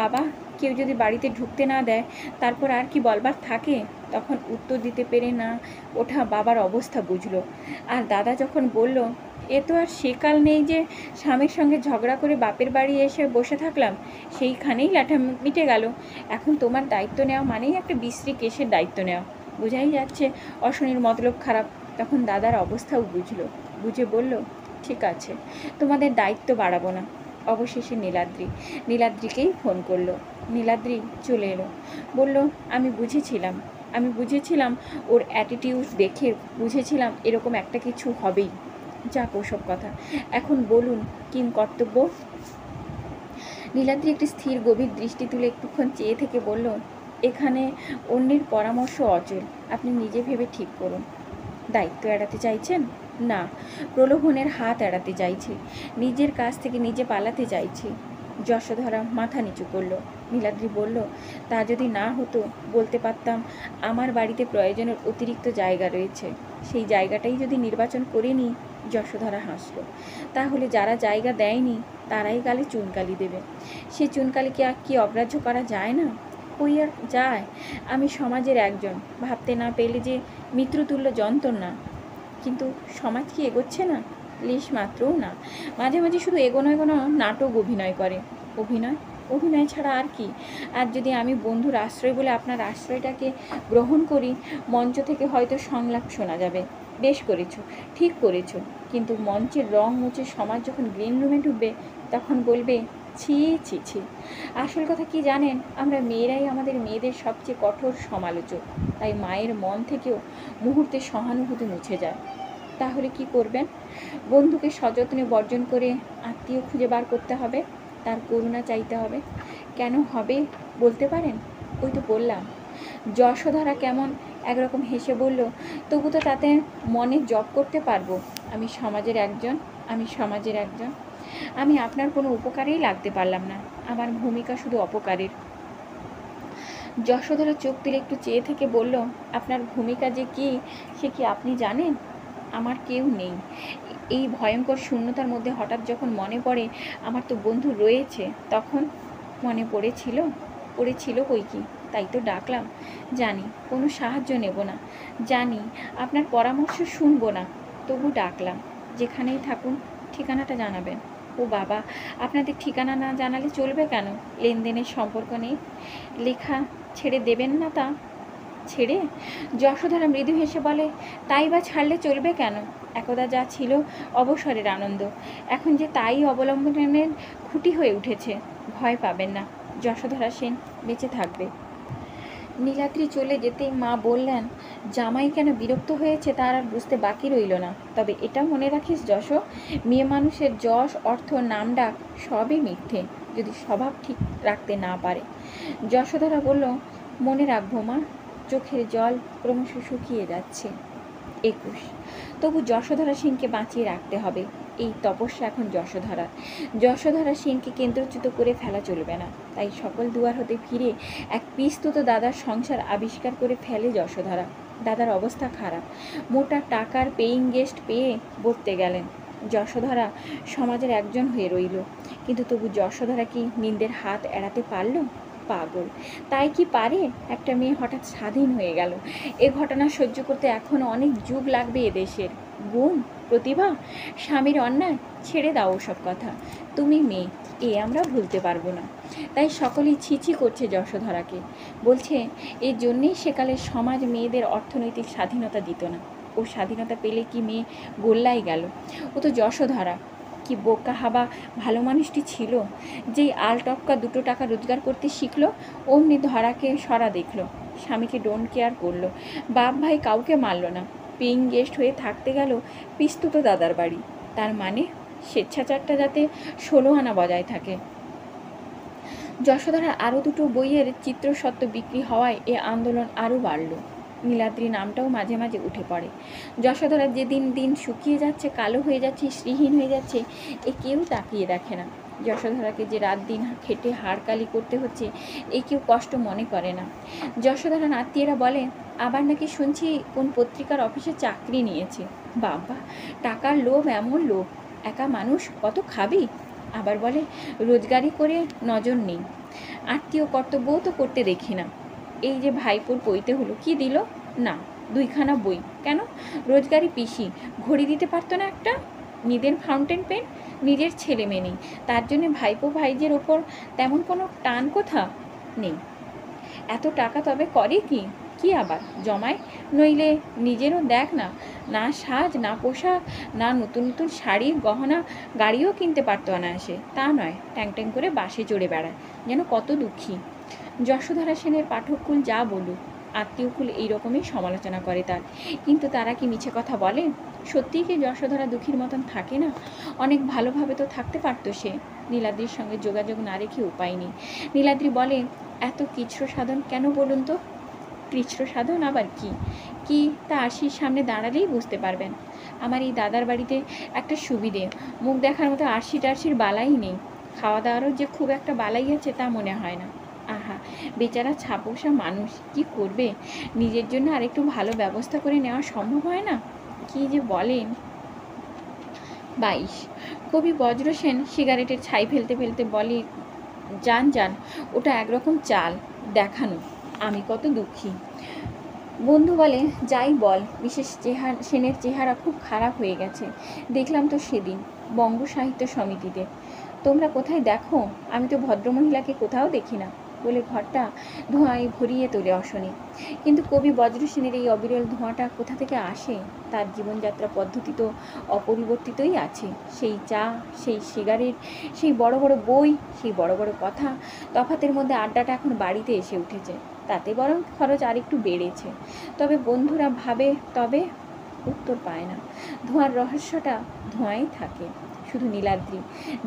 বাবা, কেউ যদি বাড়িতে ঢুকতে না দেয় তারপর আর কি বলবার থাকে, তখন উত্তর দিতে পেরে না ওঠা বাবার অবস্থা বুঝল। আর দাদা যখন বলল, এ তো আর সেকাল নেই যে স্বামীর সঙ্গে ঝগড়া করে বাপের বাড়ি এসে বসে থাকলাম, সেইখানেই লাঠা মিটে গেল। এখন তোমার দায়িত্ব নেওয়া মানেই একটা বিশ্রী কেসের দায়িত্ব নেওয়া। বোঝাই যাচ্ছে অশনির মতলব খারাপ। তখন দাদার অবস্থাও বুঝলো, বুঝে বলল, ঠিক আছে, তোমাদের দায়িত্ব বাড়াবো না। অবশেষে নীলাদ্রিকেই ফোন করলো। নীলাদ্রি চলে এলো। বলল, আমি বুঝেছিলাম ওর অ্যাটিটিউড দেখে বুঝেছিলাম এরকম একটা কিছু হবেই। যাক ওসব কথা, এখন বলুন কিং কর্তব্য? নীলাদ্রি একটি স্থির গভীর দৃষ্টি তুলে একটুক্ষণ চেয়ে থেকে বলল, এখানে অন্যের পরামর্শ অচল, আপনি নিজে ভেবে ঠিক করুন। দায়িত্ব এড়াতে চাইছেন? না, প্রলোভনের হাত এড়াতে চাইছি, নিজের কাছ থেকে নিজে পালাতে চাইছি। যশোধরা মাথা নিচু করল। নীলাদ্রি বলল, তা যদি না হতো বলতে পারতাম, আমার বাড়িতে প্রয়োজনের অতিরিক্ত জায়গা রয়েছে, সেই জায়গাটাই যদি নির্বাচন করে নিই যশোধরা হাসল। তাহলে যারা জায়গা দেয়নি তারাই গালে চুনকালি দেবে। সে চুনকালিকে কি অগ্রাহ্য করা যায় না? কই আর যায়? আমি সমাজের একজন, ভাবতে না পেলে যে মিত্রতুল্য যন্ত্রণা। কিন্তু সমাজ কি এগোচ্ছে না? লেশ মাত্রও না। মাঝে মাঝে শুধু এগোনো নাটক অভিনয় করে। অভিনয় ছাড়া আর কি? আর যদি আমি বন্ধুর আশ্রয় বলে আপনার আশ্রয়টাকে গ্রহণ করি, মঞ্চ থেকে হয়তো সংলাপ শোনা যাবে, বেশ করেছো, ঠিক করেছো। কিন্তু মঞ্চের রং মুছে সমাজ যখন গ্রিন রুমে ঢুকবে, তখন বলবে ছি ছি ছি। আসল কথা কি জানেন? আমরা মেয়েরাই আমাদের মেয়েদের সবচেয়ে কঠোর সমালোচক। তাই মায়ের মন থেকেও মুহূর্তে সহানুভূতি মুছে যায়। তাহলে কি করবেন? বন্ধুকে সযত্নে বর্জন করে আত্মীয় খুঁজে বার করতে হবে, তার করুণা চাইতে হবে। কেন হবে বলতে পারেন? ওই তো বললাম। যশোধরা কেমন একরকম হেসে বলল, তবু তো তাতে মনে জপ করতে পারবো, আমি সমাজের একজন। আমি আপনার কোনো উপকারেই লাগতে পারলাম না, আমার ভূমিকা শুধু অপকারের। যশোধরা চোখ তুলে একটু চেয়ে থেকে বলল, আপনার ভূমিকা যে কি সে কি আপনি জানেন? আমার কেউ নেই। এই ভয়ঙ্কর শূন্যতার মধ্যে হঠাৎ যখন মনে পড়ে আমার তো বন্ধু রয়েছে, তখন মনে পড়েছিল কই কি, তাই তো ডাকলাম। জানি কোনো সাহায্য নেব না, জানি আপনার পরামর্শ শুনবো না, তবু ডাকলাম। যেখানেই থাকুন ঠিকানাটা জানাবেন। ও বাবা, আপনাদের ঠিকানা না জানালে চলবে কেন? লেনদেনের সম্পর্ক নেই, লেখা ছেড়ে দেবেন না তা? ছেড়ে? যশোধরা মৃদু হেসে বলে, তাই বা ছাড়লে চলবে কেন? একদা যা ছিল অবসরের আনন্দ, এখন যে তাই অবলম্বনের খুঁটি হয়ে উঠেছে। ভয় পাবেন না, যশোধরা সেন বেঁচে থাকবে। নীলাদ্রি চলে যেতেই মা বললেন, জামাই কেন বিরক্ত হয়েছে তার আর বুঝতে বাকি রইল না। তবে এটা মনে রাখিস যশো, মেয়ে মানুষের যশ, অর্থ, নাম ডাক সবই মিথ্যে, যদি স্বভাব ঠিক রাখতে না পারে। যশোধরা বলল, মনে রাখবো মা। চোখের জল ক্রমশ শুকিয়ে যাচ্ছে। 21। তবু যশোধরা সেনকে বাঁচিয়ে রাখতে হবে। এই তপস্যা এখন যশোধরা সেনকে কেন্দ্রচ্যুত করে ফেলা চলবে না। তাই সকল দুয়ার হতে ফিরে এক পিস্তুত দাদার সংসার আবিষ্কার করে ফেলে যশোধরা। দাদার অবস্থা খারাপ, মোটা টাকার পেইং গেস্ট পেয়ে বর্তে গেলেন। যশোধরা সমাজের একজন হয়ে রইল, কিন্তু তবু যশোধরা কি নিন্দের হাত এড়াতে পারল? পাগল, তাই কি পারে? একটা মেয়ে হঠাৎ স্বাধীন হয়ে গেল, এ ঘটনা সহ্য করতে এখনও অনেক যুগ লাগবে। এদেশের গুণ, প্রতিভা, স্বামীর অন্যায় ছেড়ে দাও সব কথা। তুমি মেয়ে, আমরা ভুলতে পারবো না। তাই সকলেই ছিছি করছে যশোধরাকে, বলছে এর জন্যেই সেকালে সমাজ মেয়েদের অর্থনৈতিক স্বাধীনতা দিত না। ও স্বাধীনতা পেলে কি মেয়ে গোল্লাই গেল? ও তো যশোধরা। কি বোকা হাবা ভালো মানুষটি ছিল, যেই আলটপকা 2 টাকা রোজগার করতে শিখলো, অমনি ধরাকে সরা দেখলো, স্বামীকে ডোন্ট কেয়ার করলো, বাপ ভাই কাউকে মারল না, পেইং গেস্ট হয়ে থাকতে গেল পিস্তুত দাদার বাড়ি। তার মানে স্বেচ্ছাচারটা যাতে 16 আনা বজায় থাকে। যশোধরার আরও 2 বইয়ের চিত্রসত্ত্ব বিক্রি হওয়ায় এ আন্দোলন আরও বাড়ল। নীলাদ্রি নামটাও মাঝে মাঝে উঠে পড়ে। যশোধরা যে দিন দিন শুকিয়ে যাচ্ছে, কালো হয়ে যাচ্ছে, শ্রীহীন হয়ে যাচ্ছে, এ কেউ তাকিয়ে দেখে না। যশোধরাকে যে রাত দিন খেটে হাড়কালি করতে হচ্ছে, এ কেউ কষ্ট মনে করে না। যশোধরার আত্মীয়রা বলে, আবার নাকি শুনছি কোন পত্রিকার অফিসে চাকরি নিয়েছে। বাবা, টাকার লোভ এমন লোভ, একা মানুষ কত খাবি? আবার বলে রোজগারি করে নজর নেই, আত্মীয় কর্তব্যও তো করতে দেখি না। এই যে ভাইপোর বইতে হলো, কি দিল না? 2খানা বই। কেন? রোজগারি পিসি ঘড়ি দিতে পারতো না একটা? নিজের ফাউন্টেন পেন, নিজের ছেলে মেয়ে নেই, তার জন্য ভাইপো ভাইজের ওপর তেমন কোনো টান কোথা নেই। এত টাকা তবে করে কি? কি আবার জমায়? নইলে নিজেরও দেখ না, না সাজ, না পোশাক, না নতুন নতুন শাড়ি গহনা, গাড়িও কিনতে পারতো অনায়াসে। তা নয়, ট্যাং ট্যাং করে বাসে চড়ে বেড়ায়, যেন কত দুঃখী। যশোধরা সেনের পাঠককুল যা বলুক, আত্মীয়কুল এইরকমই সমালোচনা করে তার, কিন্তু তারা কি মিছে কথা বলে? সত্যিই কি যশোধরা দুঃখীর মতন থাকে না? অনেক ভালোভাবে তো থাকতে পারতো সে। নীলাদ্রির সঙ্গে যোগাযোগ না রেখে উপায় নেই। নীলাদ্রি বলে, এত কৃচ্ছ সাধন কেন বলুন তো? কৃচ্ছ সাধন আবার কি? কি তা আরশির সামনে দাঁড়ালেই বুঝতে পারবেন। আমার এই দাদার বাড়িতে একটা সুবিধে, মুখ দেখার মতো আরশি টারশির বালাই নেই, খাওয়া দাওয়ারও যে খুব একটা বালাই আছে তা মনে হয় না। আহা, বেচারা ছাপোষা মানুষ, কি করবে? নিজের জন্য আরেকটু ভালো ব্যবস্থা করে নেওয়া সম্ভব হয় না? কি যে বলেন! 22। কবি বজ্রসেন সিগারেটের ছাই ফেলতে ফেলতে বলে, যান যান, ওটা একরকম চাল দেখানো, আমি কত দুঃখী। বন্ধু বলে, যাই বল, মিসেস সেনের চেহারা খুব খারাপ হয়ে গেছে, দেখলাম তো সেদিন বঙ্গ সাহিত্য সমিতিতে। তোমরা কোথায় দেখো, আমি তো ভদ্রমহিলাকে কোথাও দেখি না, বলে ঘরটা ধোঁয়ায় ভরিয়ে তোলে অশনি। কিন্তু কবি বজ্রসেনের এই অবিরল ধোঁয়াটা কোথা থেকে আসে? তার জীবনযাত্রা পদ্ধতি তো অপরিবর্তিতই আছে। সেই চা, সেই সিগারেট, সেই বড় বড় বই, সেই বড় বড় কথা। তফাতের মধ্যে আড্ডাটা এখন বাড়িতে এসে উঠেছে, তাতে বরং খরচ আরেকটু বেড়েছে। তবে বন্ধুরা ভাবে, তবে উত্তর পায় না। ধোঁয়ার রহস্যটা ধোঁয়াই থাকে। শুধু নীলাদ্রি,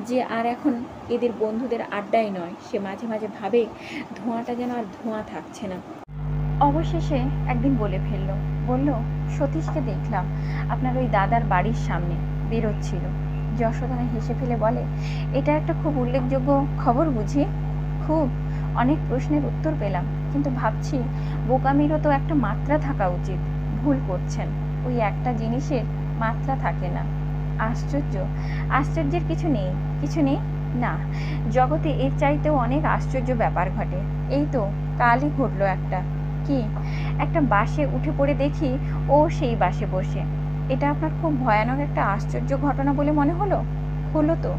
যে আর এখন এদের বন্ধুদের আড্ডায় নয়, সে মাঝে মাঝে ভাবে ধোঁয়াটা যেন আর ধোঁয়া থাকছে না। অবশেষে একদিন বলে ফেলল, বলল, সতীশকে দেখলাম আপনার ওই দাদার বাড়ির সামনে বেরোচ্ছিল। যশোধরা হেসে ফেলে বলে, এটা একটা খুব উল্লেখযোগ্য খবর বুঝি? খুব। অনেক প্রশ্নের উত্তর পেলাম, কিন্তু ভাবছি বোকামিরও তো একটা মাত্রা থাকা উচিত। ভুল করছেন, ওই একটা জিনিসের মাত্রা থাকে না। আশ্চর্য। আশ্চর্যের কিছু নেই। কিছু নেই না, জগতে এর চাইতেও অনেক আশ্চর্য ব্যাপার ঘটে। এই তো কালই ঘটলো একটা। কি? একটা বাসে উঠে পড়ে দেখি ও সেই বাসে বসে। এটা আপনার খুব ভয়ানক একটা আশ্চর্য ঘটনা বলে মনে হলো? হলো তো।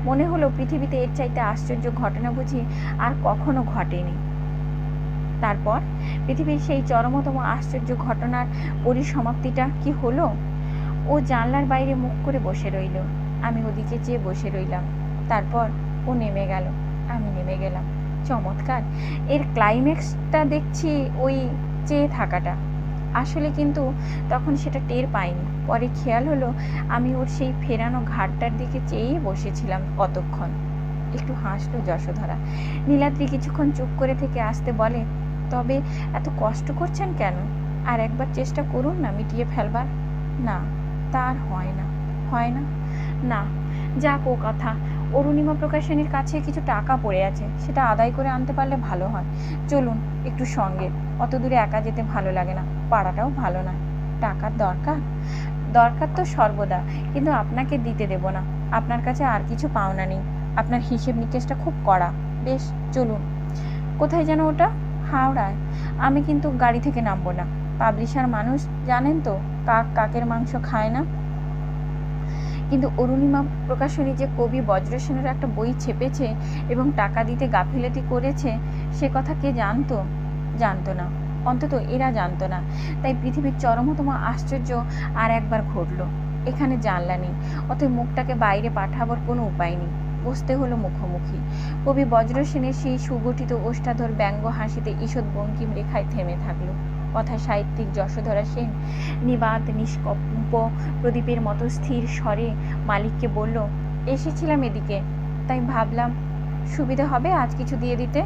মনে হলো পৃথিবীতে এর চাইতে আশ্চর্য ঘটনা বুঝি আর কখনো ঘটেনি। তারপর পৃথিবীর সেই চরমতম আশ্চর্য ঘটনার পরিসমাপ্তিটা কি হলো? ও জানলার বাইরে মুখ করে বসে রইল, আমি ওদিকে চেয়ে বসে রইলাম। তারপর ও নেমে গেল, আমি নেমে গেলাম। চমৎকার। এর ক্লাইম্যাক্সটা দেখছি ওই চেয়ে থাকাটা। আসলে কিন্তু তখন সেটা টের পাইনি। পরে খেয়াল হলো আমি ওর সেই ফেরানো ঘাটটার দিকে চেয়েই বসেছিলাম কতক্ষণ। একটু হাসলো যশোধরা। নীলাদ্রি কিছুক্ষণ চুপ করে থেকে আসতে বলে, তবে এত কষ্ট করছেন কেন? আর একবার চেষ্টা করুন না মিটিয়ে ফেলবার। না, তার হয় না। হয় না? না। যাক ও কথা। অরুণিমা প্রকাশনীর কাছে কিছু টাকা পড়ে আছে, সেটা আদায় করে আনতে পারলে ভালো হয়। চলুন একটু সঙ্গে। অত দূরে একা যেতে ভালো লাগে না, পাড়াটাও ভালো নয়। টাকার দরকার? দরকার তো সর্বদা, কিন্তু আপনাকে দিতে দেব না। আপনার কাছে আর কিছু পাওনা নেই। আপনার হিসেব নিকেশটা খুব কড়া। বেশ, চলুন। কোথায় যেন ওটা? হাওড়ায়। আমি কিন্তু গাড়ি থেকে নামবো না। পাবলিশার মানুষ, জানেন তো, কাক কাকের মাংস খায় না। কিন্তু অরুণিমা প্রকাশনী যে কবি বজ্রসেনের একটা বই ছেপেছে এবং টাকা দিতে গাফিলতি করেছে, সে কথা কে জানতো? জানতো না, অন্তত এরা জানতো না। তাই পৃথিবীর চরমতম আশ্চর্য আর একবার ঘটল। এখানে জানলা নেই, অতএব মুখটাকে বাইরে পাঠাবার কোনো উপায় নেই। বসতে হলো মুখোমুখি। কবি বজ্রসেনের সেই সুগঠিত ওষ্ঠাধর ব্যঙ্গ হাসিতে ঈষৎ বঙ্কিম রেখায় থেমে থাকলো। কথা সাহিত্যিক যশোধরা সেন নিবাত নিষ্কম্প প্রদীপের মতো স্থির স্বরে মালিককে বলল, এসেছিলাম এদিকে, তাই ভাবলাম সুবিধা হবে আজ কিছু দিয়ে দিতে।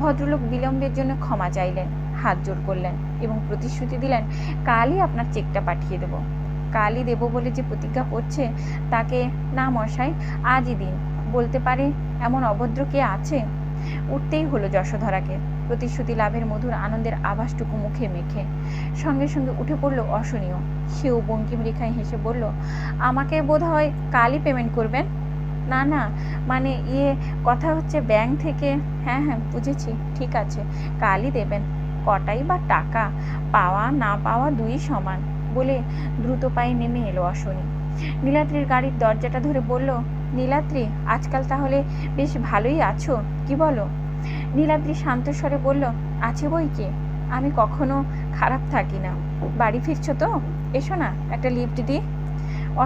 ভদ্রলোক বিলম্বের জন্য ক্ষমা চাইলেন, হাত জোড় করলেন এবং প্রতিশ্রুতি দিলেন, কালই আপনার চেকটা পাঠিয়ে দেব। কালই দেব বলে যে প্রতিজ্ঞা করছে, তাকে না মশাই, আজই দিন। বলতে পারে এমন অভদ্র কে আছে? উঠতেই হলো যশোধরাকে, প্রতিশ্রুতি লাভের মধুর আনন্দের আভাসটুকু মুখে মেখে। সঙ্গে সঙ্গে উঠে পড়ল অশনীয়। সেও বঙ্কিম রেখায় হেসে বলল, আমাকে বোধ হয় কালই পেমেন্ট করবেন। না না, মানে কথা হচ্ছে ব্যাংক থেকে। হ্যাঁ হ্যাঁ, বুঝেছি, ঠিক আছে, কালই দেবেন। কটাই বা টাকা, পাওয়া না পাওয়া দুই সমান, বলে দ্রুত পায়ে নেমে এলো অশনি। নীলাদ্রির গাড়ির দরজাটা ধরে বলল, নীলাদ্রি, আজকাল তাহলে বেশ ভালোই আছো, কি বলো? নীলাদ্রি শান্ত স্বরে বলল, আছে বই কি, আমি কখনো খারাপ থাকি না। বাড়ি ফিরছো তো? এসো না, একটা লিফট দিই।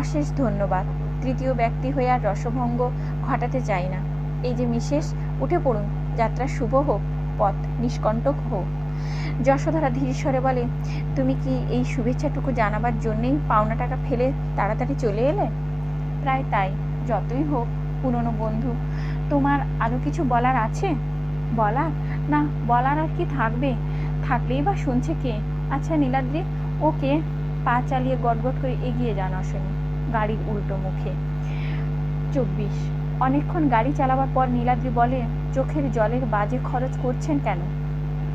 অশেষ ধন্যবাদ। তৃতীয় ব্যক্তি হয়ে আর রসভঙ্গ ঘটাতে চাই না। এই যে মিসেস, উঠে পড়ুন, যাত্রা শুভ হোক, পথ নিষ্কণ্টক হোক। যশোধরা ধীর স্বরে বলে, তুমি কি এই শুভেচ্ছাটুকু জানাবার জন্যেই পাওনা টাকা ফেলে তাড়াতাড়ি চলে এলে? প্রায় তাই। যতই হোক পুরনো বন্ধু। তোমার আরও কিছু বলার আছে? বলার? না, বলার আর কি থাকবে? থাকলেই বা শুনছে কে? আচ্ছা নীলাদ্রি, ওকে। পা চালিয়ে গটগট করে এগিয়ে যান অশনি, গাড়ির উল্টো মুখে। 24। অনেকক্ষণ গাড়ি চালাবার পর নীলাদ্রি বলে, চোখের জলের বাজে খরচ করছেন কেন?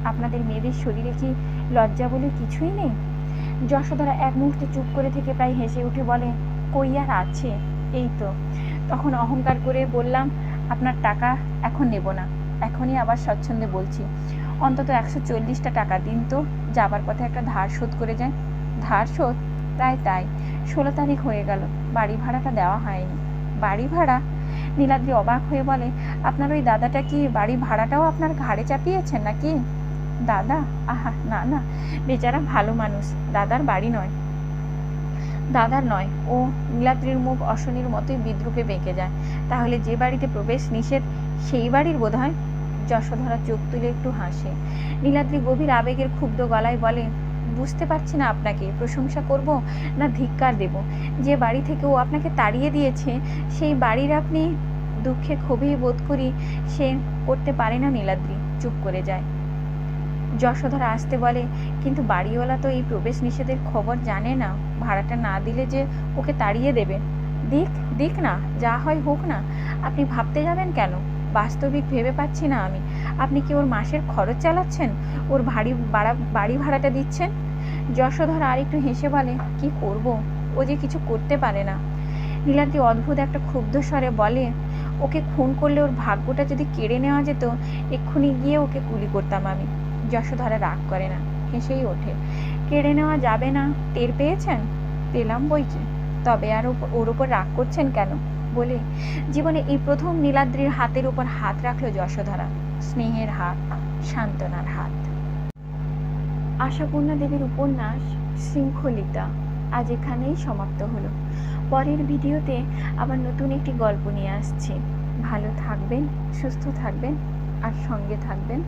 আপনাদের মেয়েদের শরীরে কি লজ্জা বলে কিছুই নেই? যশোধরা এক মুহূর্তে চুপ করে থেকে প্রায় হেসে উঠে বলে, কই আর আছে, এই তো তখন অহংকার করে বললাম, আপনার টাকা এখন নেব না। এখনই আবার স্বচ্ছন্দে বলছি, অন্তত 140টা টাকা দিন তো, যাবার পথে একটা ধার শোধ করে যায়। ধার শোধ? প্রায় তাই। 16 তারিখ হয়ে গেল, বাড়ি ভাড়াটা দেওয়া হয়নি। বাড়ি ভাড়া? নীলাদ্রি অবাক হয়ে বলে, আপনার ওই দাদাটা কি বাড়ি ভাড়াটাও আপনার ঘাড়ে চাপিয়েছেন নাকি? দাদা? আহা না না, বেচারা ভালো মানুষ, দাদার বাড়ি নয়। দাদার নয়। ও, নীলাদ্রির মুখ অশনির মতোই বিদ্রুপে বেঁকে যায়। তাহলে যে বাড়িতে প্রবেশ নিষেধ সেই বাড়ির বোধ হয়। যশোধরা চোখ তুলে একটু হাসে। নীলাদ্রি গভীর আবেগের ক্ষুব্ধ গলায় বলে, বুঝতে পারছি না আপনাকে প্রশংসা করব না ধিক্কার দেব। যে বাড়ি থেকে ও আপনাকে তাড়িয়ে দিয়েছে সেই বাড়ির আপনি দুঃখে ক্ষোভেই বোধ করি সে করতে পারে না। নীলাদ্রি চুপ করে যায়। যশোধরা আসতে বলে, কিন্তু বাড়িওয়ালা তো এই প্রবেশ নিষেধের খবর জানে না। ভাড়াটা না দিলে যে ওকে তাড়িয়ে দেবে। দিক দিক না, যা হয় হোক না। আপনি ভাবতে যাবেন কেন? বাস্তবিক ভেবে পাচ্ছি না আমি। আপনি কি ওর মাসের খরচ চালাচ্ছেন, ওর বাড়ি ভাড়াটা দিচ্ছেন? যশোধরা আর একটু হেসে বলে, কি করব, ও যে কিছু করতে পারে না। নীলাদ্রি অদ্ভুত একটা ক্ষুব্ধ স্বরে বলে, ওকে খুন করলে ওর ভাগ্যটা যদি কেড়ে নেওয়া যেত, এক্ষুনি গিয়ে ওকে গুলি করতাম আমি। যশোধরা রাগ করে না, হেসেই ওঠে। কেড়ে নেওয়া যাবে না টের পেয়েছেন? পেলাম বইকি, তবে আর ওর উপর রাগ করছেন কেন? বলে জীবনে এই প্রথম নীলাদ্রির হাতের উপর হাত রাখলো যশোধরা। স্নেহের হাত, সান্ত্বনার হাত। আশাপূর্ণা দেবীর উপন্যাস শৃঙ্খলিতা আজ এখানেই সমাপ্ত হলো। পরের ভিডিওতে আবার নতুন একটি গল্প নিয়ে আসছি। ভালো থাকবেন, সুস্থ থাকবেন আর সঙ্গে থাকবেন।